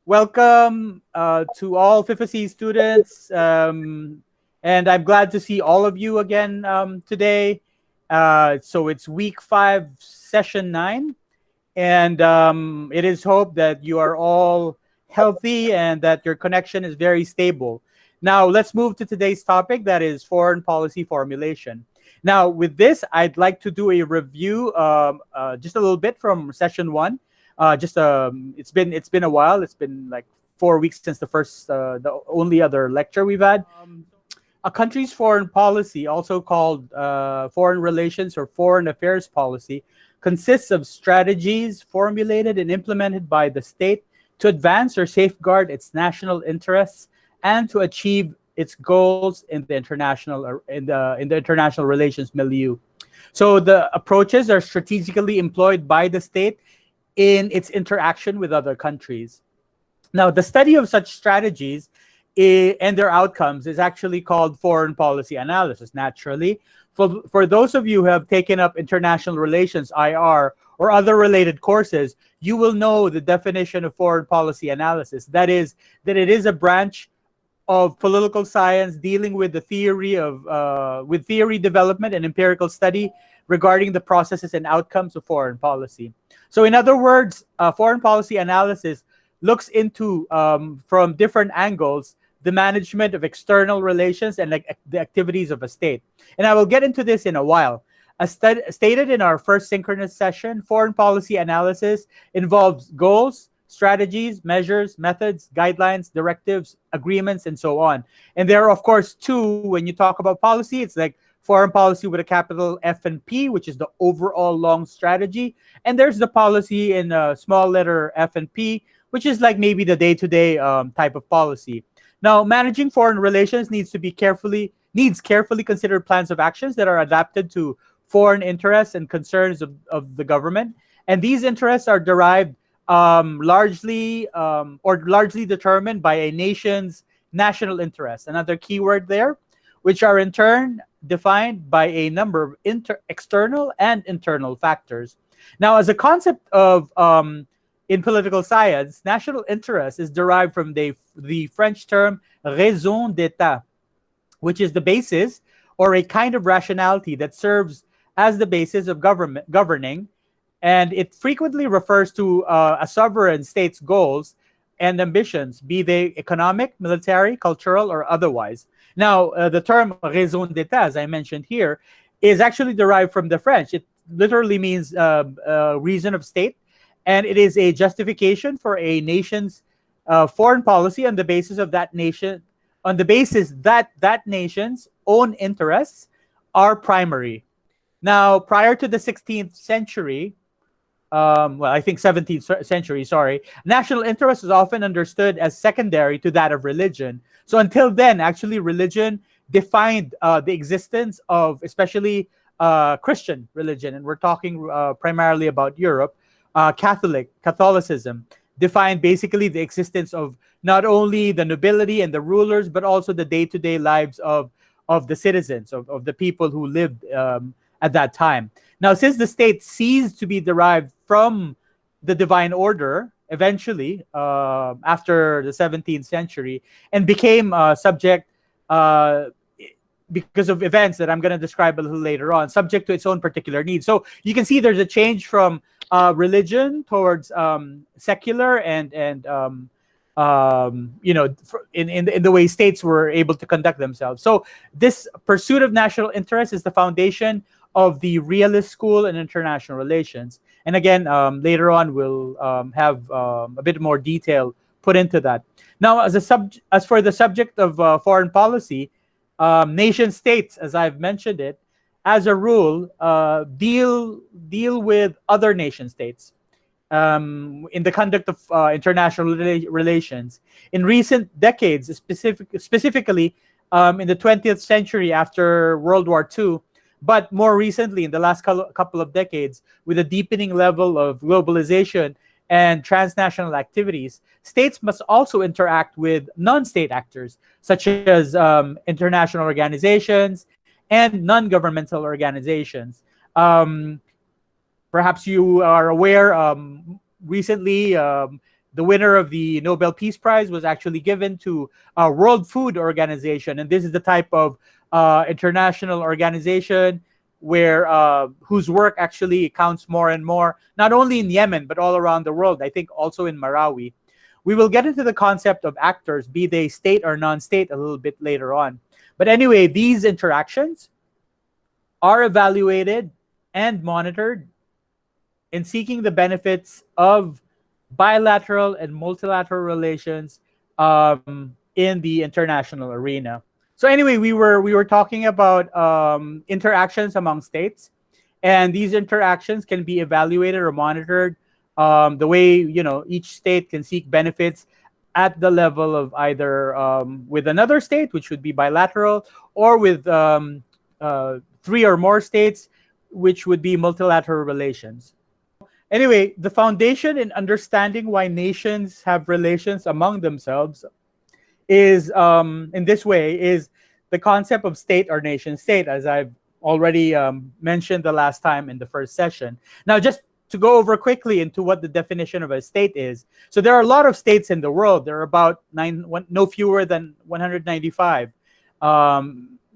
Welcome to all FIFAC students, and I'm glad to see all of you again today. So it's week 5, session 9, and it is hoped that you are all healthy and that your connection is very stable. Now, let's move to today's topic, that is foreign policy formulation. Now, with this, I'd like to do a review, just a little bit from session 1. Just it's been a while. It's been like 4 weeks since the only other lecture we've had. A country's foreign policy, also called foreign relations or foreign affairs policy, consists of strategies formulated and implemented by the state to advance or safeguard its national interests and to achieve its goals in the international relations milieu. So the approaches are strategically employed by the state in its interaction with other countries. Now, the study of such strategies and their outcomes is actually called foreign policy analysis, naturally. For those of you who have taken up international relations, IR, or other related courses, you will know the definition of foreign policy analysis. That is, that it is a branch of political science dealing with the theory development and empirical study regarding the processes and outcomes of foreign policy. So in other words, foreign policy analysis looks into, from different angles, the management of external relations and like the activities of a state. And I will get into this in a while. As stated in our first synchronous session, foreign policy analysis involves goals, strategies, measures, methods, guidelines, directives, agreements, and so on. And there are, of course, two. When you talk about policy, it's like foreign policy with a capital F and P, which is the overall long strategy. And there's the policy in a small letter F and P, which is like maybe the day-to-day type of policy. Now, managing foreign relations needs carefully considered plans of actions that are adapted to foreign interests and concerns of the government. And these interests are derived largely determined by a nation's national interests. Another keyword there, which are in turn defined by a number of external and internal factors. Now, as a concept of in political science, national interest is derived from the French term raison d'etat, which is the basis or a kind of rationality that serves as the basis of governing, and it frequently refers to a sovereign state's goals and ambitions, be they economic, military, cultural, or otherwise. Now, the term raison d'etat, as I mentioned here, is actually derived from the French. It literally means reason of state, and it is a justification for a nation's foreign policy on the basis of that nation's own interests are primary. Now, prior to the 16th century, I think 17th century, sorry, national interest was often understood as secondary to that of religion. So until then, actually, religion defined the existence of especially Christian religion, and we're talking primarily about Europe. Catholicism defined basically the existence of not only the nobility and the rulers, but also the day-to-day lives of the citizens, of the people who lived at that time. Now, since the state ceased to be derived from the divine order, eventually, after the 17th century, and became subject, because of events that I'm going to describe a little later on, subject to its own particular needs. So you can see there's a change from religion towards secular and in the way states were able to conduct themselves. So this pursuit of national interest is the foundation of the realist school in international relations. And again, later on, we'll have a bit more detail put into that. Now, as for the subject of foreign policy, nation states, as I've mentioned it, as a rule, deal with other nation states in the conduct of international relations. In recent decades, specifically in the 20th century after World War II, but more recently in the last couple of decades, with a deepening level of globalization and transnational activities, states must also interact with non-state actors, such as international organizations and non-governmental organizations. Perhaps you are aware, recently the winner of the Nobel Peace Prize was actually given to a World Food Organization, and this is the type of international organization where whose work actually counts more and more, not only in Yemen but all around the world. I think also in Marawi. We will get into the concept of actors, be they state or non-state, a little bit later on. But anyway, these interactions are evaluated and monitored in seeking the benefits of bilateral and multilateral relations in the international arena. So anyway, we were talking about interactions among states, and these interactions can be evaluated or monitored. The way each state can seek benefits at the level of either with another state, which would be bilateral, or with three or more states, which would be multilateral relations. Anyway, the foundation in understanding why nations have relations among themselves is in this way is the concept of state or nation state, as I've already mentioned the last time in the first session. Now, just to go over quickly into what the definition of a state is. So there are a lot of states in the world. There are about no fewer than 195,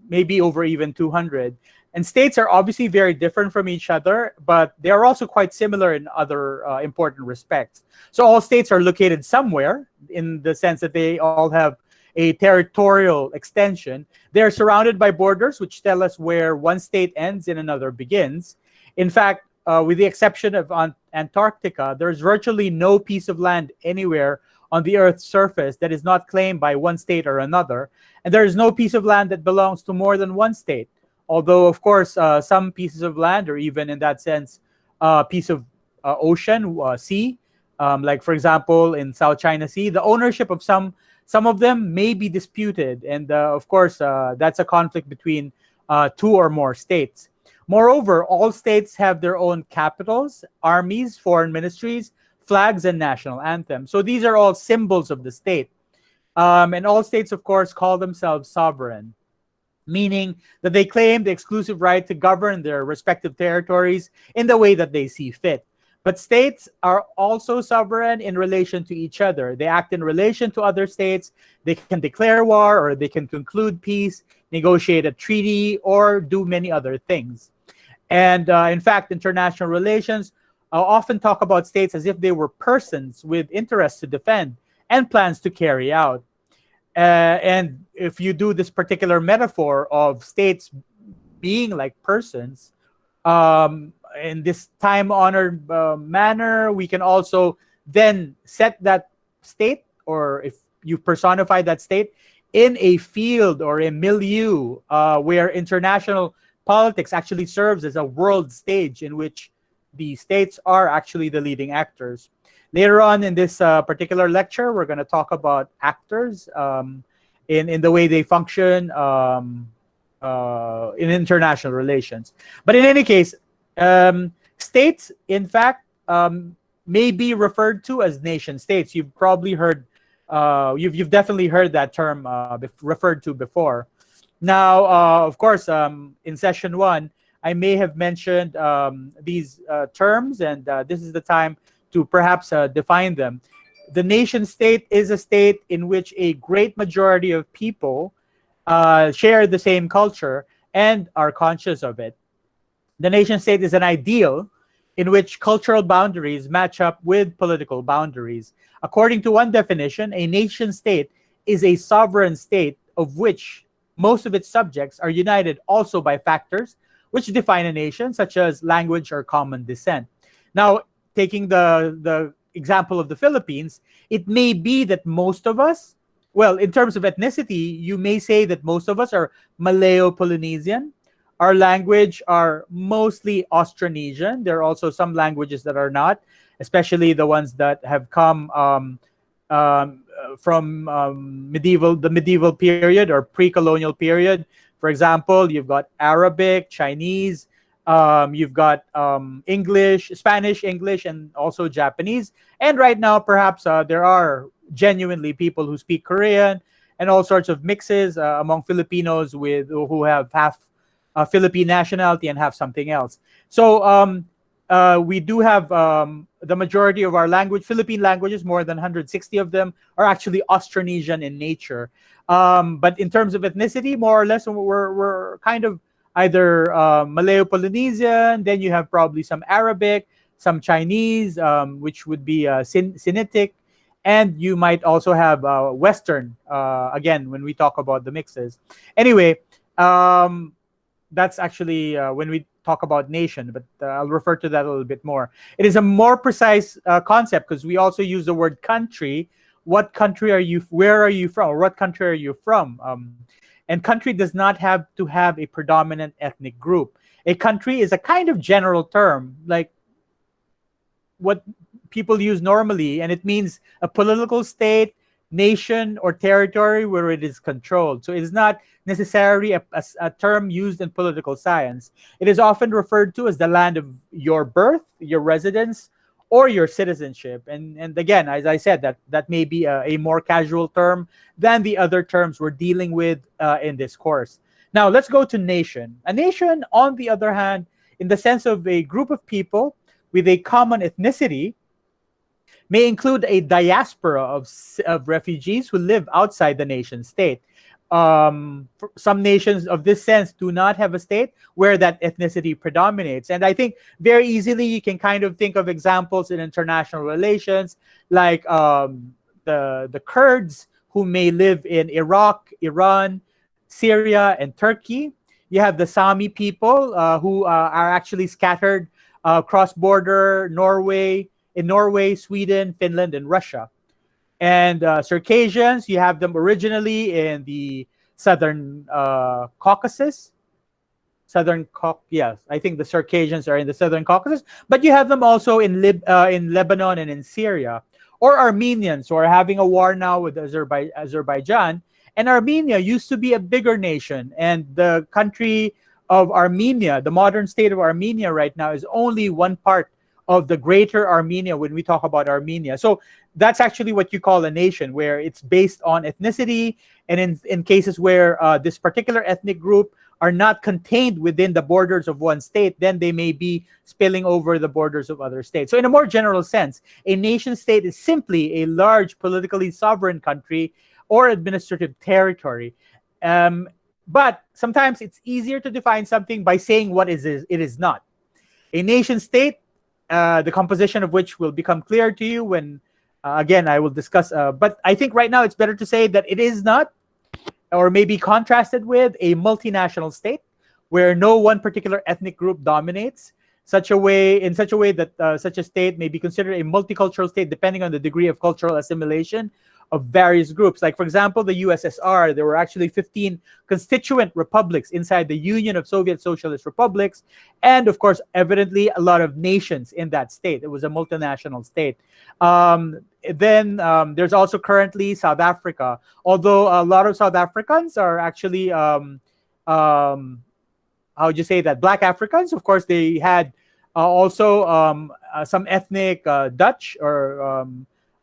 maybe over even 200. And states are obviously very different from each other, but they are also quite similar in other important respects. So all states are located somewhere in the sense that they all have a territorial extension. They're surrounded by borders, which tell us where one state ends and another begins. In fact, with the exception of Antarctica, there's virtually no piece of land anywhere on the Earth's surface that is not claimed by one state or another. And there is no piece of land that belongs to more than one state. Although, of course, some pieces of land, or even in that sense, a piece of ocean, sea, like, for example, in South China Sea, the ownership of some of them may be disputed. And, of course, that's a conflict between two or more states. Moreover, all states have their own capitals, armies, foreign ministries, flags, and national anthems. So these are all symbols of the state. And all states, of course, call themselves sovereign, meaning that they claim the exclusive right to govern their respective territories in the way that they see fit. But states are also sovereign in relation to each other. They act in relation to other states. They can declare war, or they can conclude peace, negotiate a treaty, or do many other things. And in fact, international relations often talk about states as if they were persons with interests to defend and plans to carry out. And if you do this particular metaphor of states being like persons, in this time-honored manner, we can also then set that state, or if you personify that state, in a field or a milieu where international politics actually serves as a world stage in which the states are actually the leading actors. Later on in this particular lecture, we're going to talk about actors in the way they function in international relations. But in any case, states, in fact, may be referred to as nation states. You've probably heard, you've definitely heard that term referred to before. Now, of course, in session one, I may have mentioned these terms, and this is the time to perhaps define them. The nation state is a state in which a great majority of people share the same culture and are conscious of it. The nation state is an ideal in which cultural boundaries match up with political boundaries. According to one definition, a nation state is a sovereign state of which most of its subjects are united also by factors which define a nation, such as language or common descent. Now, taking the example of the Philippines, it may be that most of us, well, in terms of ethnicity, you may say that most of us are Maleo-Polynesian. Our language are mostly Austronesian. There are also some languages that are not, especially the ones that have come from the medieval period or pre-colonial period. For example, you've got Arabic, Chinese, you've got English, Spanish, English, and also Japanese. And right now, perhaps there are genuinely people who speak Korean and all sorts of mixes among Filipinos who have half Philippine nationality and half something else. So we do have the majority of our Philippine languages, more than 160 of them, are actually Austronesian in nature. But in terms of ethnicity, more or less, we're kind of either Malayo-Polynesian, then you have probably some Arabic, some Chinese, which would be Sinitic, and you might also have Western, again, when we talk about the mixes. Anyway, that's actually when we talk about nation, but I'll refer to that a little bit more. It is a more precise concept because we also use the word country. What country are you? Where are you from? Or what country are you from? And country does not have to have a predominant ethnic group. A country is a kind of general term, like what people use normally, and it means a political state, nation, or territory where it is controlled. So it is not necessarily a term used in political science. It is often referred to as the land of your birth, your residence, or your citizenship. And again, as I said, that may be a more casual term than the other terms we're dealing with in this course. Now, let's go to nation. A nation, on the other hand, in the sense of a group of people with a common ethnicity, may include a diaspora of refugees who live outside the nation state. Some nations of this sense do not have a state where that ethnicity predominates. And I think very easily you can kind of think of examples in international relations, like the Kurds who may live in Iraq, Iran, Syria, and Turkey. You have the Sami people who are actually scattered cross-border in Norway, Sweden, Finland, and Russia. And Circassians, you have them originally in the southern Caucasus. Yes, I think the Circassians are in the southern Caucasus, but you have them also in Lebanon and in Syria. Or Armenians, who are having a war now with Azerbaijan. And Armenia used to be a bigger nation, and the country of Armenia, the modern state of Armenia right now, is only one part of the greater Armenia when we talk about Armenia. So that's actually what you call a nation, where it's based on ethnicity, and in cases where this particular ethnic group are not contained within the borders of one state, then they may be spilling over the borders of other states. So in a more general sense, a nation state is simply a large politically sovereign country or administrative territory. But sometimes it's easier to define something by saying what it is not. A nation state, the composition of which will become clear to you when, again, I will discuss. But I think right now it's better to say that it is not, or maybe contrasted with, a multinational state where no one particular ethnic group dominates, in such a way that such a state may be considered a multicultural state depending on the degree of cultural assimilation of various groups. Like, for example, the USSR, there were actually 15 constituent republics inside the Union of Soviet Socialist Republics, and of course, evidently, a lot of nations in that state. It was a multinational state. Then there's also currently South Africa, although a lot of South Africans are actually, how would you say that, Black Africans. Of course, they had also some ethnic Dutch or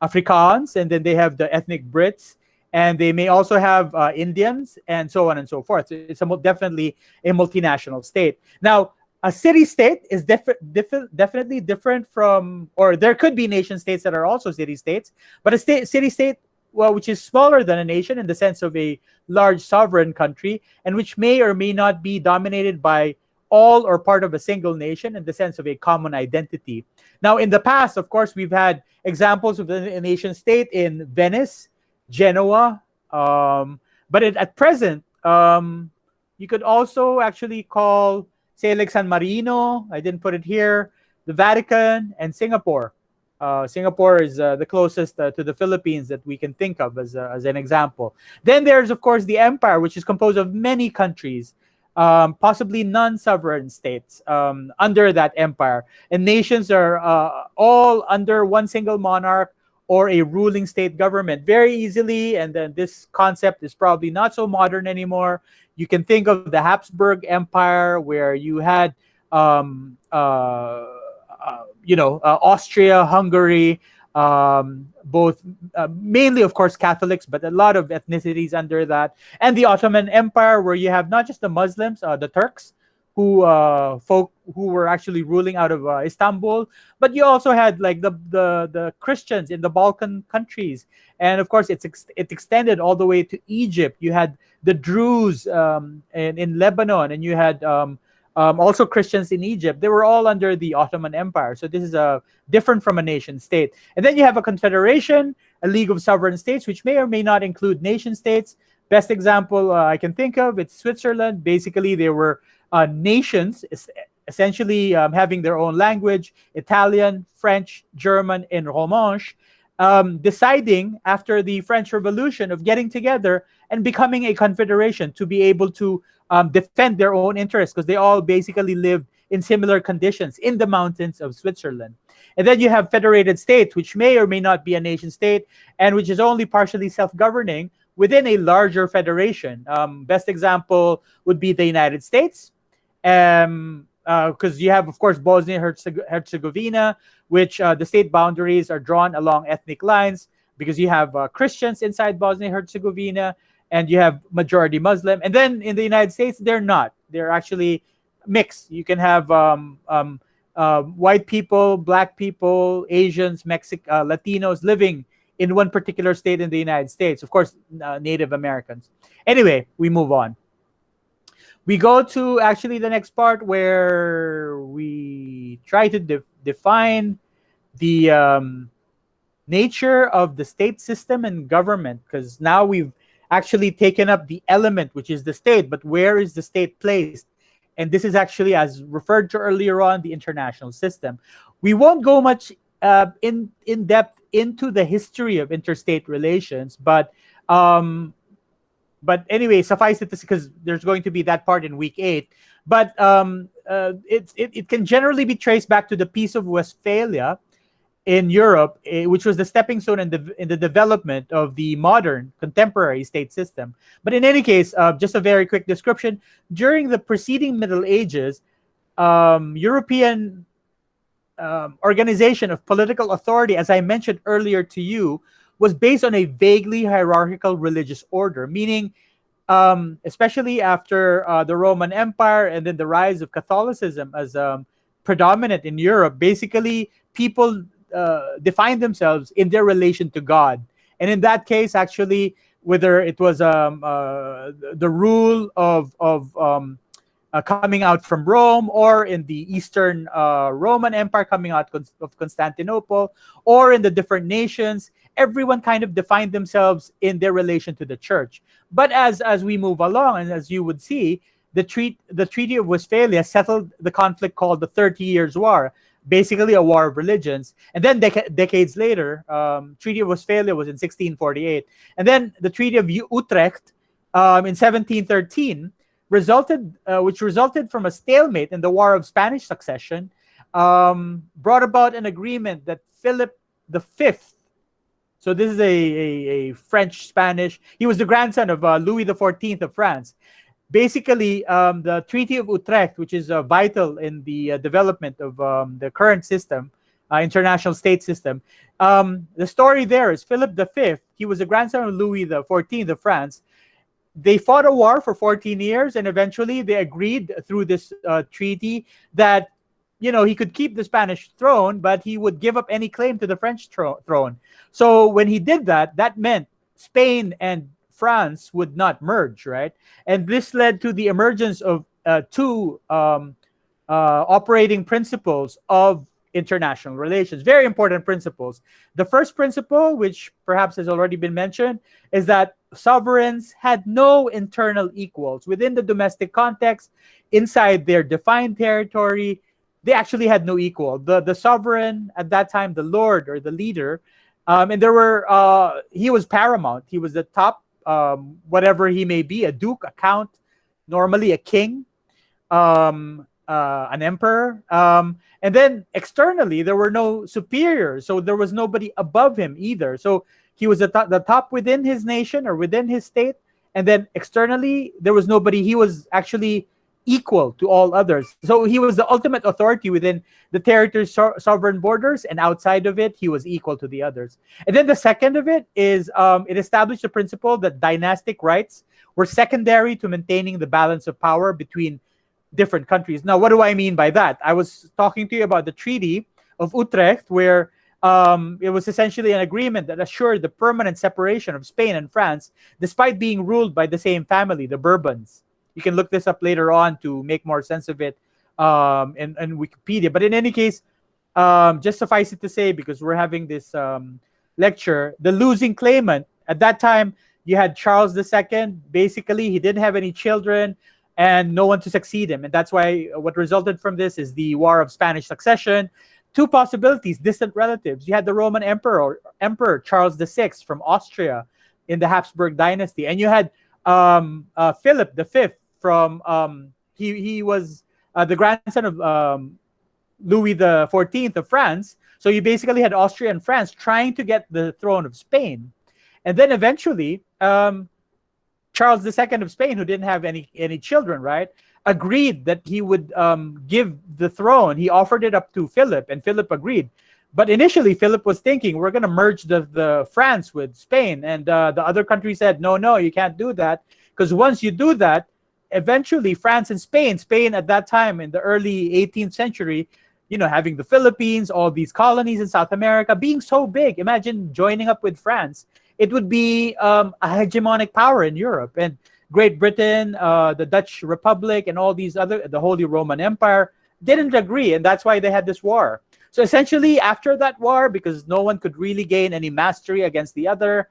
Afrikaans, and then they have the ethnic Brits, and they may also have Indians, and so on and so forth. So it's definitely a multinational state. Now, a city-state is definitely different from, or there could be nation-states that are also city-states, but a city-state, well, which is smaller than a nation in the sense of a large sovereign country, and which may or may not be dominated by all or part of a single nation in the sense of a common identity. Now, in the past, of course, we've had examples of a nation state in Venice, Genoa, but at present, you could also actually call, say, like San Marino, I didn't put it here, the Vatican, and Singapore. Singapore is the closest to the Philippines that we can think of as an example. Then there's, of course, the empire, which is composed of many countries, possibly non-sovereign states under that empire. And nations are all under one single monarch or a ruling state government very easily. And then this concept is probably not so modern anymore. You can think of the Habsburg Empire, where you had, Austria, Hungary, both mainly, of course, Catholics, but a lot of ethnicities under that, and the Ottoman Empire, where you have not just the Muslims, the Turks, who who were actually ruling out of Istanbul, but you also had like the Christians in the Balkan countries, and of course it extended all the way to Egypt. You had the Druze in Lebanon, and you had also Christians in Egypt. They were all under the Ottoman Empire. So this is different from a nation state. And then you have a confederation, a league of sovereign states, which may or may not include nation states. Best example I can think of, it's Switzerland. Basically, they were nations, essentially having their own language, Italian, French, German, and Romanche, deciding after the French Revolution of getting together and becoming a confederation to be able to defend their own interests, because they all basically lived in similar conditions in the mountains of Switzerland. And then you have federated states, which may or may not be a nation state, and which is only partially self-governing within a larger federation. Best example would be the United States, because you have, of course, Bosnia-Herzegovina, which the state boundaries are drawn along ethnic lines, because you have Christians inside Bosnia-Herzegovina, and you have majority Muslim. And then in the United States, they're not. They're actually mixed. You can have white people, black people, Asians, Latinos living in one particular state in the United States. Of course, Native Americans. Anyway, we move on. We go to actually the next part where we try to define the nature of the state system and government, because now we've actually taken up the element, which is the state, but where is the state placed? And this is actually, as referred to earlier on, the international system. We won't go much in depth into the history of interstate relations, but anyway, suffice it to say, because there's going to be that part in week 8. But it can generally be traced back to the Peace of Westphalia in Europe, which was the stepping stone in the development of the modern contemporary state system. But in any case, just a very quick description. During the preceding Middle Ages, European organization of political authority, as I mentioned earlier to you, was based on a vaguely hierarchical religious order, meaning especially after the Roman Empire and then the rise of Catholicism as predominant in Europe, basically people define themselves in their relation to God. And in that case, actually, whether it was the rule of coming out from Rome, or in the Eastern Roman Empire coming out of Constantinople, or in the different nations, everyone kind of defined themselves in their relation to the church. But as we move along, and as you would see, the Treaty of Westphalia settled the conflict called the 30 Years' War, basically a war of religions. And then decades later, Treaty of Westphalia was in 1648. And then the Treaty of Utrecht in 1713 which resulted from a stalemate in the War of Spanish Succession, brought about an agreement that Philip V, so this is a French-Spanish, he was the grandson of Louis XIV of France. Basically, the Treaty of Utrecht, which is vital in the development of the current system, international state system. The story there is Philip V, he was a grandson of Louis XIV of France. They fought a war for 14 years, and eventually they agreed through this treaty that, he could keep the Spanish throne, but he would give up any claim to the French throne. So when he did that, that meant Spain and France would not merge, right? And this led to the emergence of two operating principles of international relations, very important principles. The first principle, which perhaps has already been mentioned, is that sovereigns had no internal equals within the domestic context. Inside their defined territory, they actually had no equal. The sovereign at that time, the lord or the leader, and there were he was paramount. He was the top, whatever he may be, a duke, a count, normally a king, an emperor, and then externally there were no superiors, so there was nobody above him either. So he was the top within his nation or within his state, and then externally there was nobody. He was actually equal to all others. So he was the ultimate authority within the territory's sovereign borders, and outside of it, he was equal to the others. And then the second of it is it established the principle that dynastic rights were secondary to maintaining the balance of power between different countries. Now, what do I mean by that? I was talking to you about the Treaty of Utrecht, where it was essentially an agreement that assured the permanent separation of Spain and France, despite being ruled by the same family, the Bourbons. You can look this up later on to make more sense of it in Wikipedia. But in any case, just suffice it to say, because we're having this lecture, the losing claimant at that time, you had Charles II. Basically, he didn't have any children and no one to succeed him. And that's why what resulted from this is the War of Spanish Succession. Two possibilities, distant relatives. You had the Roman Emperor Charles VI from Austria in the Habsburg dynasty. And you had Philip V from, he was the grandson of Louis XIV of France. So you basically had Austria and France trying to get the throne of Spain. And then eventually, Charles II of Spain, who didn't have any children, right, agreed that he would give the throne. He offered it up to Philip, and Philip agreed. But initially, Philip was thinking, we're going to merge the France with Spain. And the other country said, no, you can't do that. Because once you do that, eventually France and Spain at that time in the early 18th century, having the Philippines, all these colonies in South America, being so big, imagine joining up with France. It would be a hegemonic power in Europe. And Great Britain, the Dutch Republic, and all these the Holy Roman Empire didn't agree. And that's why they had this war. So essentially, after that war, because no one could really gain any mastery against the other,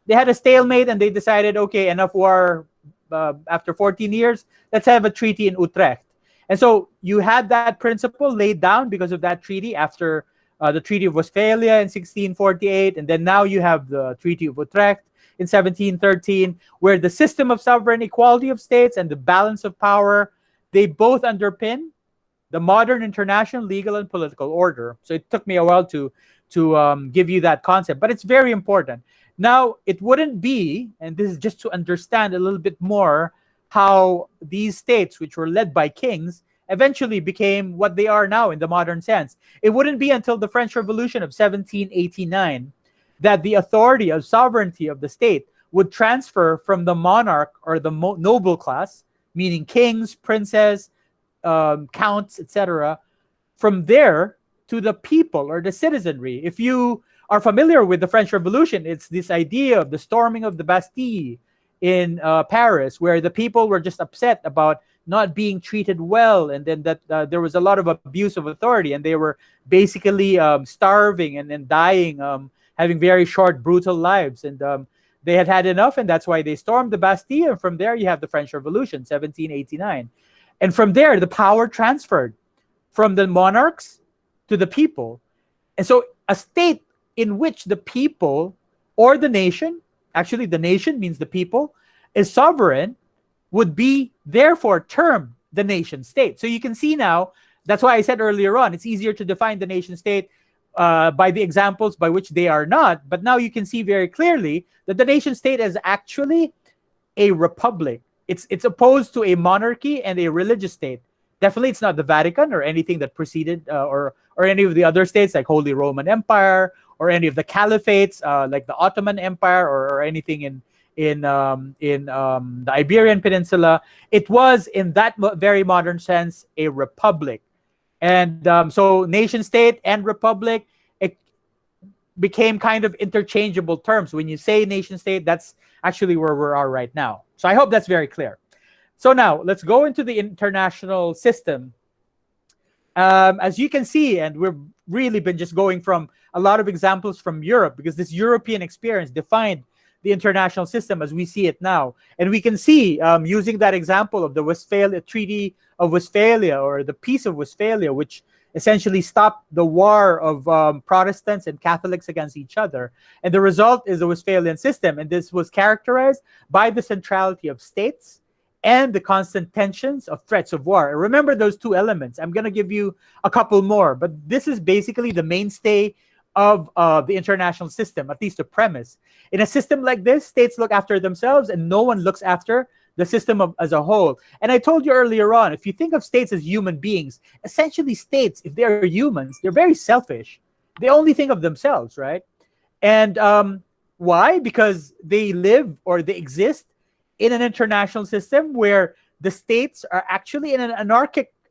they had a stalemate and they decided, okay, enough war. After 14 years, let's have a treaty in Utrecht. And so you had that principle laid down because of that treaty after the Treaty of Westphalia in 1648. And then now you have the Treaty of Utrecht in 1713, where the system of sovereign equality of states and the balance of power, they both underpin the modern international legal and political order. So it took me a while to give you that concept, but it's very important. Now, it wouldn't be, and this is just to understand a little bit more how these states, which were led by kings, eventually became what they are now in the modern sense. It wouldn't be until the French Revolution of 1789 that the authority of sovereignty of the state would transfer from the monarch or the noble class, meaning kings, princes, counts, etc., from there to the people or the citizenry. If you are familiar with the French Revolution, it's this idea of the storming of the Bastille in Paris, where the people were just upset about not being treated well, and then that there was a lot of abuse of authority, and they were basically starving and then dying, having very short, brutal lives, and they had had enough, and that's why they stormed the Bastille. And from there, you have the French Revolution, 1789, and from there, the power transferred from the monarchs to the people, and so a state in which the people or the nation, actually the nation means the people, is sovereign, would be therefore termed the nation state. So you can see now, that's why I said earlier on, it's easier to define the nation state by the examples by which they are not. But now you can see very clearly that the nation state is actually a republic. It's opposed to a monarchy and a religious state. Definitely it's not the Vatican or anything that preceded or any of the other states like Holy Roman Empire or any of the caliphates like the Ottoman Empire or anything in the Iberian Peninsula. It was, in that very modern sense, a republic. And so nation state and republic, it became kind of interchangeable terms. When you say nation state, that's actually where we are right now. So I hope that's very clear. So now let's go into the international system. As you can see, and we've really been just going from a lot of examples from Europe, because this European experience defined the international system as we see it now. And we can see, using that example of the Treaty of Westphalia, or the Peace of Westphalia, which essentially stopped the war of Protestants and Catholics against each other. And the result is the Westphalian system. And this was characterized by the centrality of states and the constant tensions of threats of war. Remember those two elements. I'm going to give you a couple more, but this is basically the mainstay of the international system, at least the premise. In a system like this, states look after themselves and no one looks after the system as a whole. And I told you earlier on, if you think of states as human beings, essentially states, if they're humans, they're very selfish. They only think of themselves, right? And why? Because they live or they exist in an international system where the states are actually in an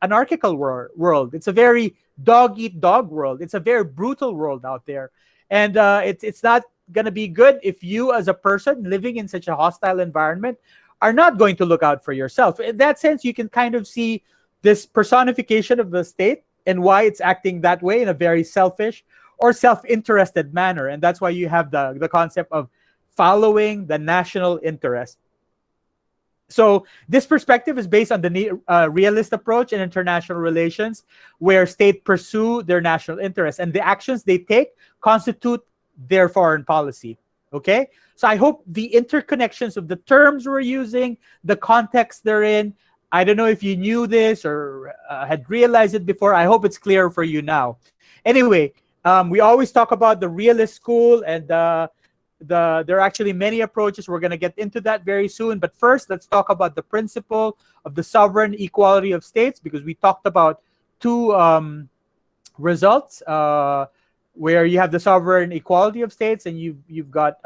anarchical world. It's a very dog eat dog world. It's a very brutal world out there, and it's not gonna be good if you, as a person living in such a hostile environment, are not going to look out for yourself. In that sense, you can kind of see this personification of the state and why it's acting that way in a very selfish or self-interested manner. And that's why you have the concept of following the national interest. So this perspective is based on the realist approach in international relations, where states pursue their national interests and the actions they take constitute their foreign policy. Okay, so I hope the interconnections of the terms we're using, the context they're in, I don't know if you knew this or had realized it before. I hope it's clear for you now. Anyway, we always talk about the realist school, and there are actually many approaches. We're going to get into that very soon. But first, let's talk about the principle of the sovereign equality of states, because we talked about two results where you have the sovereign equality of states, and you've got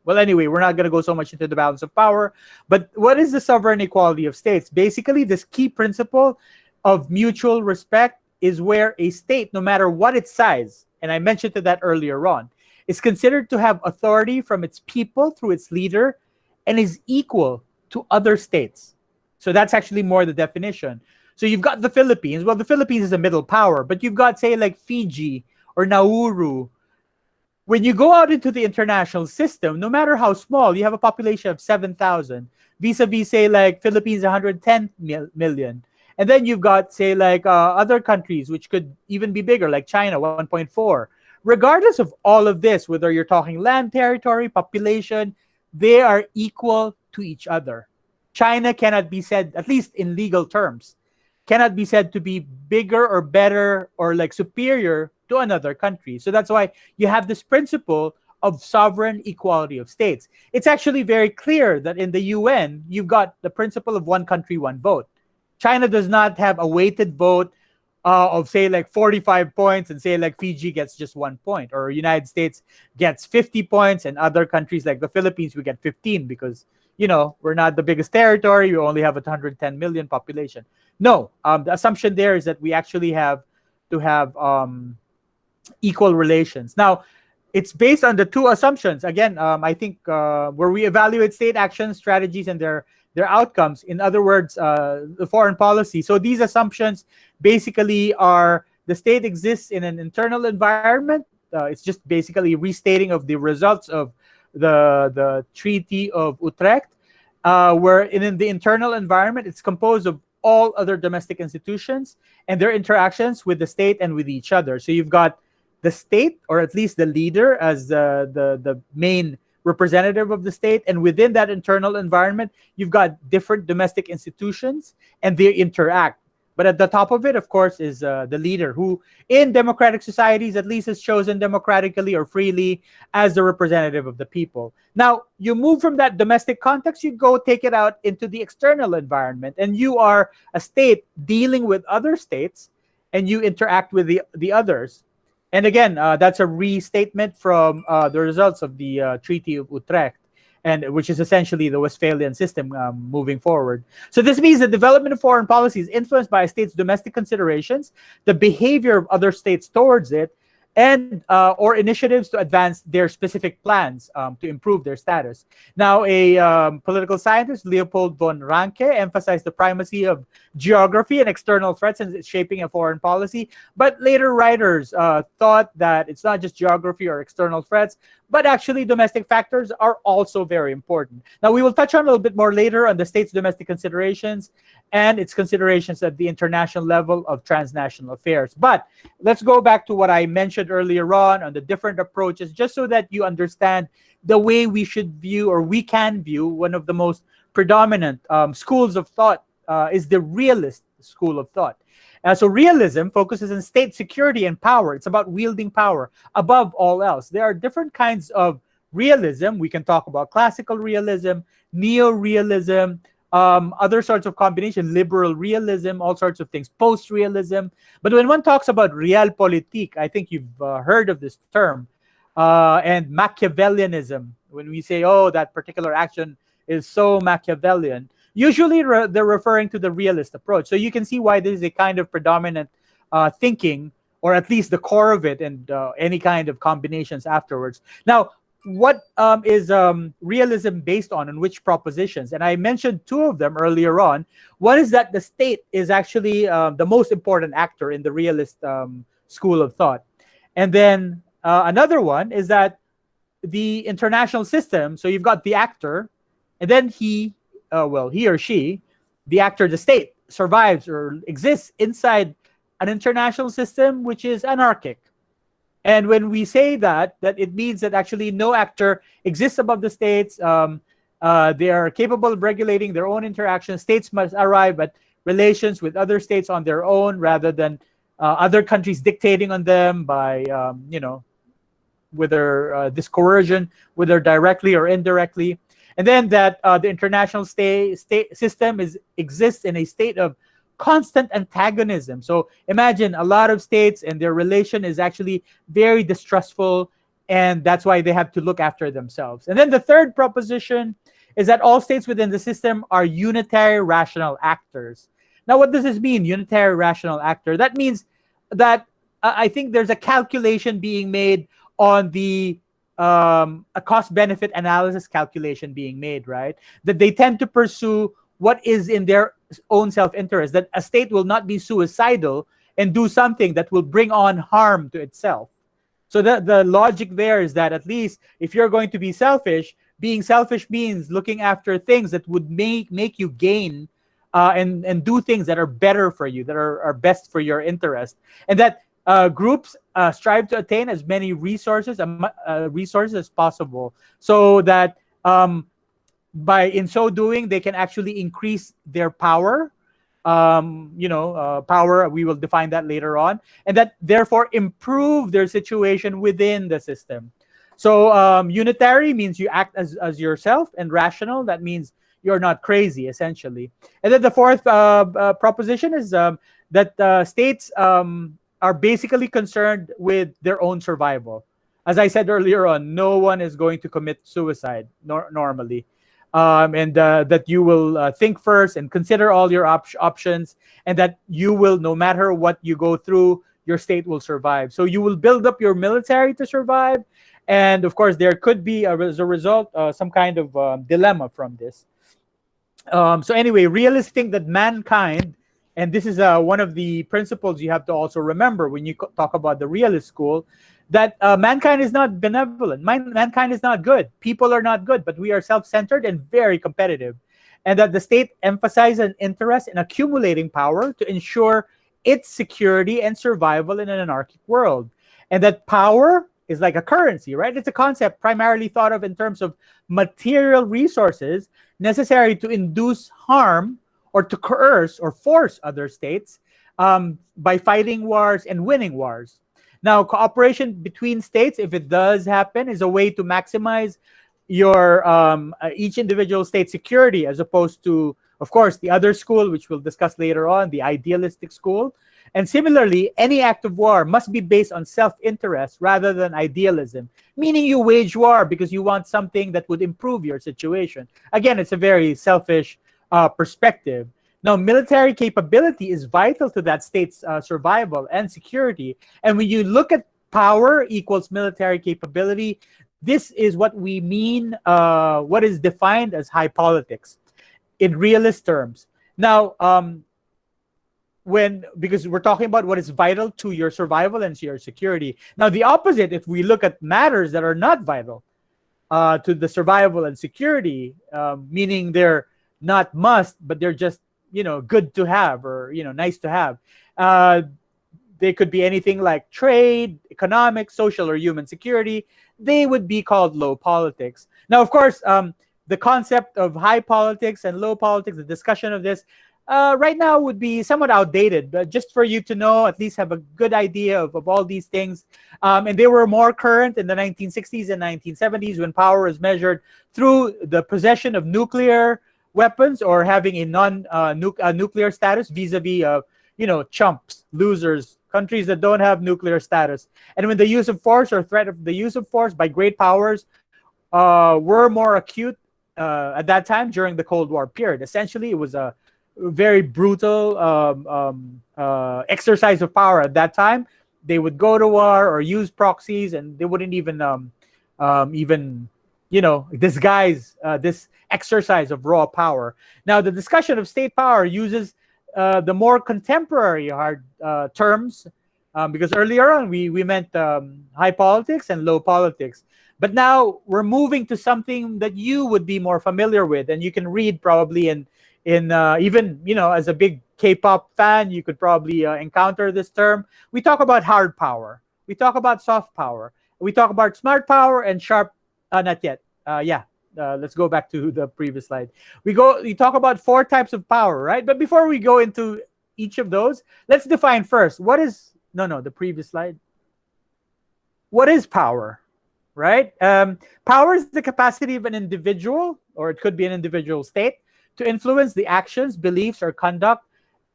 well, anyway, we're not going to go so much into the balance of power. But what is the sovereign equality of states? Basically, this key principle of mutual respect is where a state, no matter what its size, and I mentioned to that earlier on, is considered to have authority from its people through its leader and is equal to other states. So that's actually more the definition. So you've got the Philippines. Well, the Philippines is a middle power, but you've got, say, like Fiji or Nauru. When you go out into the international system, no matter how small, you have a population of 7,000, vis-a-vis, say, like Philippines, 110 million. And then you've got, say, like other countries, which could even be bigger, like China, 1.4. Regardless of all of this, whether you're talking land territory, population, they are equal to each other. China cannot be said, at least in legal terms, cannot be said to be bigger or better or like superior to another country. So that's why you have this principle of sovereign equality of states. It's actually very clear that in the UN, you've got the principle of one country, one vote. China does not have a weighted vote of, say, like 45 points, and say like Fiji gets just 1 point, or United States gets 50 points, and other countries like the Philippines, we get 15 because, you know, we're not the biggest territory. We only have a 110 million population. No, the assumption there is that we actually have to have equal relations. Now, it's based on the two assumptions. Again, I think where we evaluate state actions, strategies, and their outcomes. In other words, the foreign policy. So these assumptions basically are the state exists in an internal environment. It's just basically restating of the results of the Treaty of Utrecht, where in the internal environment, it's composed of all other domestic institutions and their interactions with the state and with each other. So you've got the state, or at least the leader, as the main representative of the state, and within that internal environment, you've got different domestic institutions and they interact. But at the top of it, of course, is the leader, who in democratic societies at least is chosen democratically or freely as the representative of the people. Now, you move from that domestic context, you go take it out into the external environment, and you are a state dealing with other states, and you interact with the others. And again, that's a restatement from the results of the Treaty of Utrecht, and which is essentially the Westphalian system moving forward. So this means the development of foreign policy is influenced by a state's domestic considerations, the behavior of other states towards it, and or initiatives to advance their specific plans to improve their status. Now, a political scientist, Leopold von Ranke, emphasized the primacy of geography and external threats in shaping a foreign policy. But later writers thought that it's not just geography or external threats, but actually domestic factors are also very important. Now, we will touch on a little bit more later on the state's domestic considerations and its considerations at the international level of transnational affairs. But let's go back to what I mentioned earlier on the different approaches, just so that you understand the way we should view, or we can view, one of the most predominant schools of thought is the realist school of thought. So realism focuses on state security and power. It's about wielding power above all else. There are different kinds of realism. We can talk about classical realism, neo-realism, other sorts of combination, liberal realism, all sorts of things, post-realism. But when one talks about realpolitik, I think you've heard of this term, and Machiavellianism, when we say, oh, that particular action is so Machiavellian, Usually they're referring to the realist approach. So you can see why this is a kind of predominant thinking, or at least the core of it, and any kind of combinations afterwards. Now, what is realism based on, and which propositions? And I mentioned two of them earlier on. One is that the state is actually the most important actor in the realist school of thought. And then another one is that the international system, so you've got the actor, and then he or she, the actor, the state, survives or exists inside an international system which is anarchic. And when we say that it means that actually no actor exists above the states. They are capable of regulating their own interactions. States must arrive at relations with other states on their own, rather than other countries dictating on them by, whether this coercion, whether directly or indirectly. And then that the international state system exists in a state of constant antagonism. So imagine a lot of states, and their relation is actually very distrustful, and that's why they have to look after themselves. And then the third proposition is that all states within the system are unitary rational actors. Now, what does this mean, unitary rational actor? That means that I think there's a calculation being made on the a cost-benefit analysis calculation being made, right? That they tend to pursue what is in their own self-interest, that a state will not be suicidal and do something that will bring on harm to itself. So the logic there is that, at least if you're going to be selfish, being selfish means looking after things that would make you gain, and do things that are better for you, that are best for your interest. And that groups strive to attain as many resources as possible, so that by in so doing they can actually increase their power. Power, we will define that later on, and that therefore improve their situation within the system. So unitary means you act as yourself, and rational, that means you're not crazy, essentially. And then the fourth proposition is that states are basically concerned with their own survival. As I said earlier on, no one is going to commit suicide normally. And that you will think first and consider all your options, and that you will, no matter what you go through, your state will survive. So you will build up your military to survive. And of course, there could be, as a result, some kind of dilemma from this. So anyway, realists think that mankind, and this is one of the principles you have to also remember when you talk about the realist school, that mankind is not benevolent. Mankind is not good. People are not good, but we are self-centered and very competitive. And that the state emphasizes an interest in accumulating power to ensure its security and survival in an anarchic world. And that power is like a currency, right? It's a concept primarily thought of in terms of material resources necessary to induce harm, or to coerce or force other states by fighting wars and winning wars. Now, cooperation between states, if it does happen, is a way to maximize your each individual state's security, as opposed to, of course, the other school, which we'll discuss later on, the idealistic school. And similarly, any act of war must be based on self-interest rather than idealism, meaning you wage war because you want something that would improve your situation. Again, it's a very selfish perspective. Now, military capability is vital to that state's survival and security. And when you look at power equals military capability, this is what we mean, what is defined as high politics in realist terms. Now, because we're talking about what is vital to your survival and to your security. Now, the opposite, if we look at matters that are not vital to the survival and security, meaning they're not must, but they're just, good to have, or, nice to have. They could be anything like trade, economic, social, or human security. They would be called low politics. Now, of course, the concept of high politics and low politics, the discussion of this, right now would be somewhat outdated, but just for you to know, at least have a good idea of all these things. And they were more current in the 1960s and 1970s, when power is measured through the possession of nuclear weapons, or having a nuclear status vis-a-vis, chumps, losers, countries that don't have nuclear status. And when the use of force or threat of the use of force by great powers were more acute at that time during the Cold War period. Essentially, it was a very brutal exercise of power at that time. They would go to war or use proxies, and they wouldn't even disguise this exercise of raw power. Now, the discussion of state power uses the more contemporary hard terms, because earlier on we meant high politics and low politics. But now we're moving to something that you would be more familiar with, and you can read probably in even as a big K-pop fan, you could probably encounter this term. We talk about hard power. We talk about soft power. We talk about smart power and sharp. Not yet. Yeah. Let's go back to the previous slide. We talk about 4 types of power, right? But before we go into each of those, let's define first what is the previous slide. What is power, right? Power is the capacity of an individual, or it could be an individual state, to influence the actions, beliefs, or conduct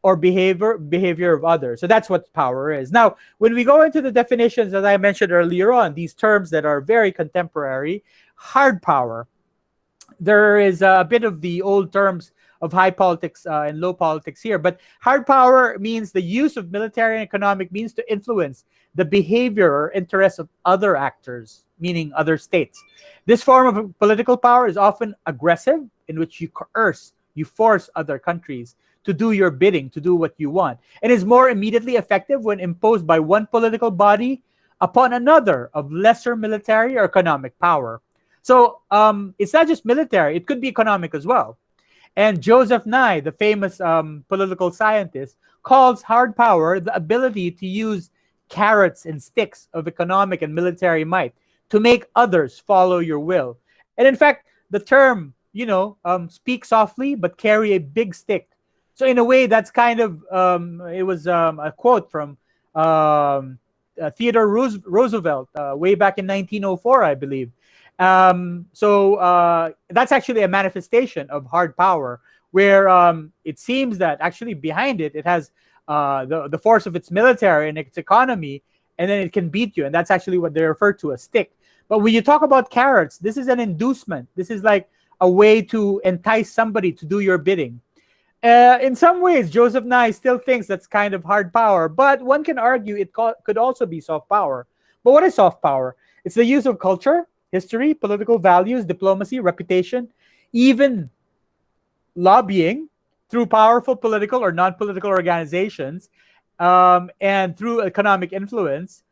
or behavior of others. So that's what power is. Now, when we go into the definitions, as I mentioned earlier on, these terms that are very contemporary, hard power, there is a bit of the old terms of high politics and low politics here, but hard power means the use of military and economic means to influence the behavior or interests of other actors, meaning other states. This form of political power is often aggressive, in which you coerce, you force other countries to do your bidding, to do what you want, and is more immediately effective when imposed by one political body upon another of lesser military or economic power. So it's not just military, it could be economic as well. And Joseph Nye, the famous political scientist, calls hard power the ability to use carrots and sticks of economic and military might to make others follow your will. And in fact, the term, speak softly but carry a big stick. So in a way, that's kind of, it was a quote from Theodore Roosevelt way back in 1904, I believe. So that's actually a manifestation of hard power, where it seems that actually behind it, it has the force of its military and its economy, and then it can beat you. And that's actually what they refer to as stick. But when you talk about carrots, this is an inducement. This is like a way to entice somebody to do your bidding. In some ways, Joseph Nye still thinks that's kind of hard power, but one can argue it could also be soft power. But what is soft power? It's the use of culture, history, political values, diplomacy, reputation, even lobbying through powerful political or non-political organizations, and through economic influence.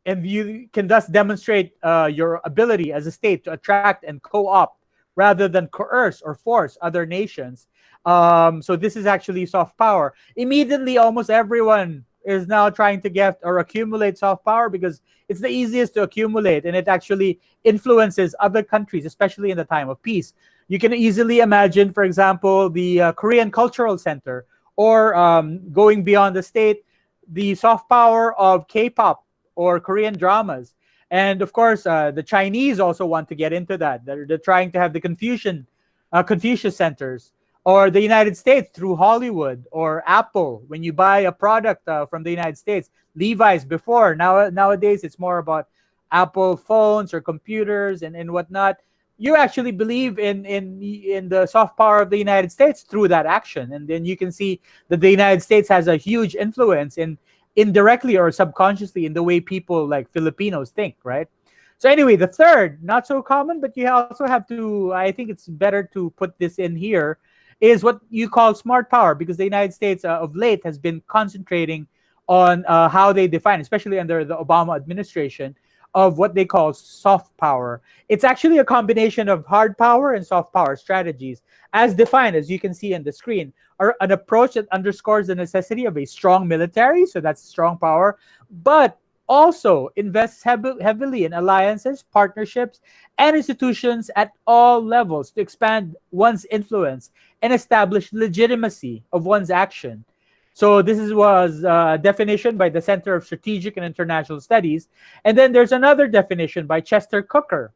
And you can thus demonstrate your ability as a state to attract and co-opt rather than coerce or force other nations. So this is actually soft power. Immediately, almost everyone is now trying to get or accumulate soft power because it's the easiest to accumulate, and it actually influences other countries, especially in the time of peace. You can easily imagine, for example, the Korean Cultural Center, or going beyond the state, the soft power of K-pop or Korean dramas. And of course, the Chinese also want to get into that. They're trying to have the Confucius centers, or the United States through Hollywood, or Apple. When you buy a product from the United States, Levi's before, nowadays it's more about Apple phones or computers and whatnot. You actually believe in the soft power of the United States through that action. And then you can see that the United States has a huge influence in indirectly or subconsciously in the way people like Filipinos think, right? So anyway, the third, not so common, but you also have to, I think it's better to put this in here, is what you call smart power, because the United States of late has been concentrating on how they define, especially under the Obama administration, of what they call soft power. It's actually a combination of hard power and soft power strategies, as defined, as you can see on the screen, are an approach that underscores the necessity of a strong military, so that's strong power, but also invests heavily in alliances, partnerships, and institutions at all levels to expand one's influence and establish legitimacy of one's action. So this was a definition by the Center of Strategic and International Studies. And then there's another definition by Chester Cooker,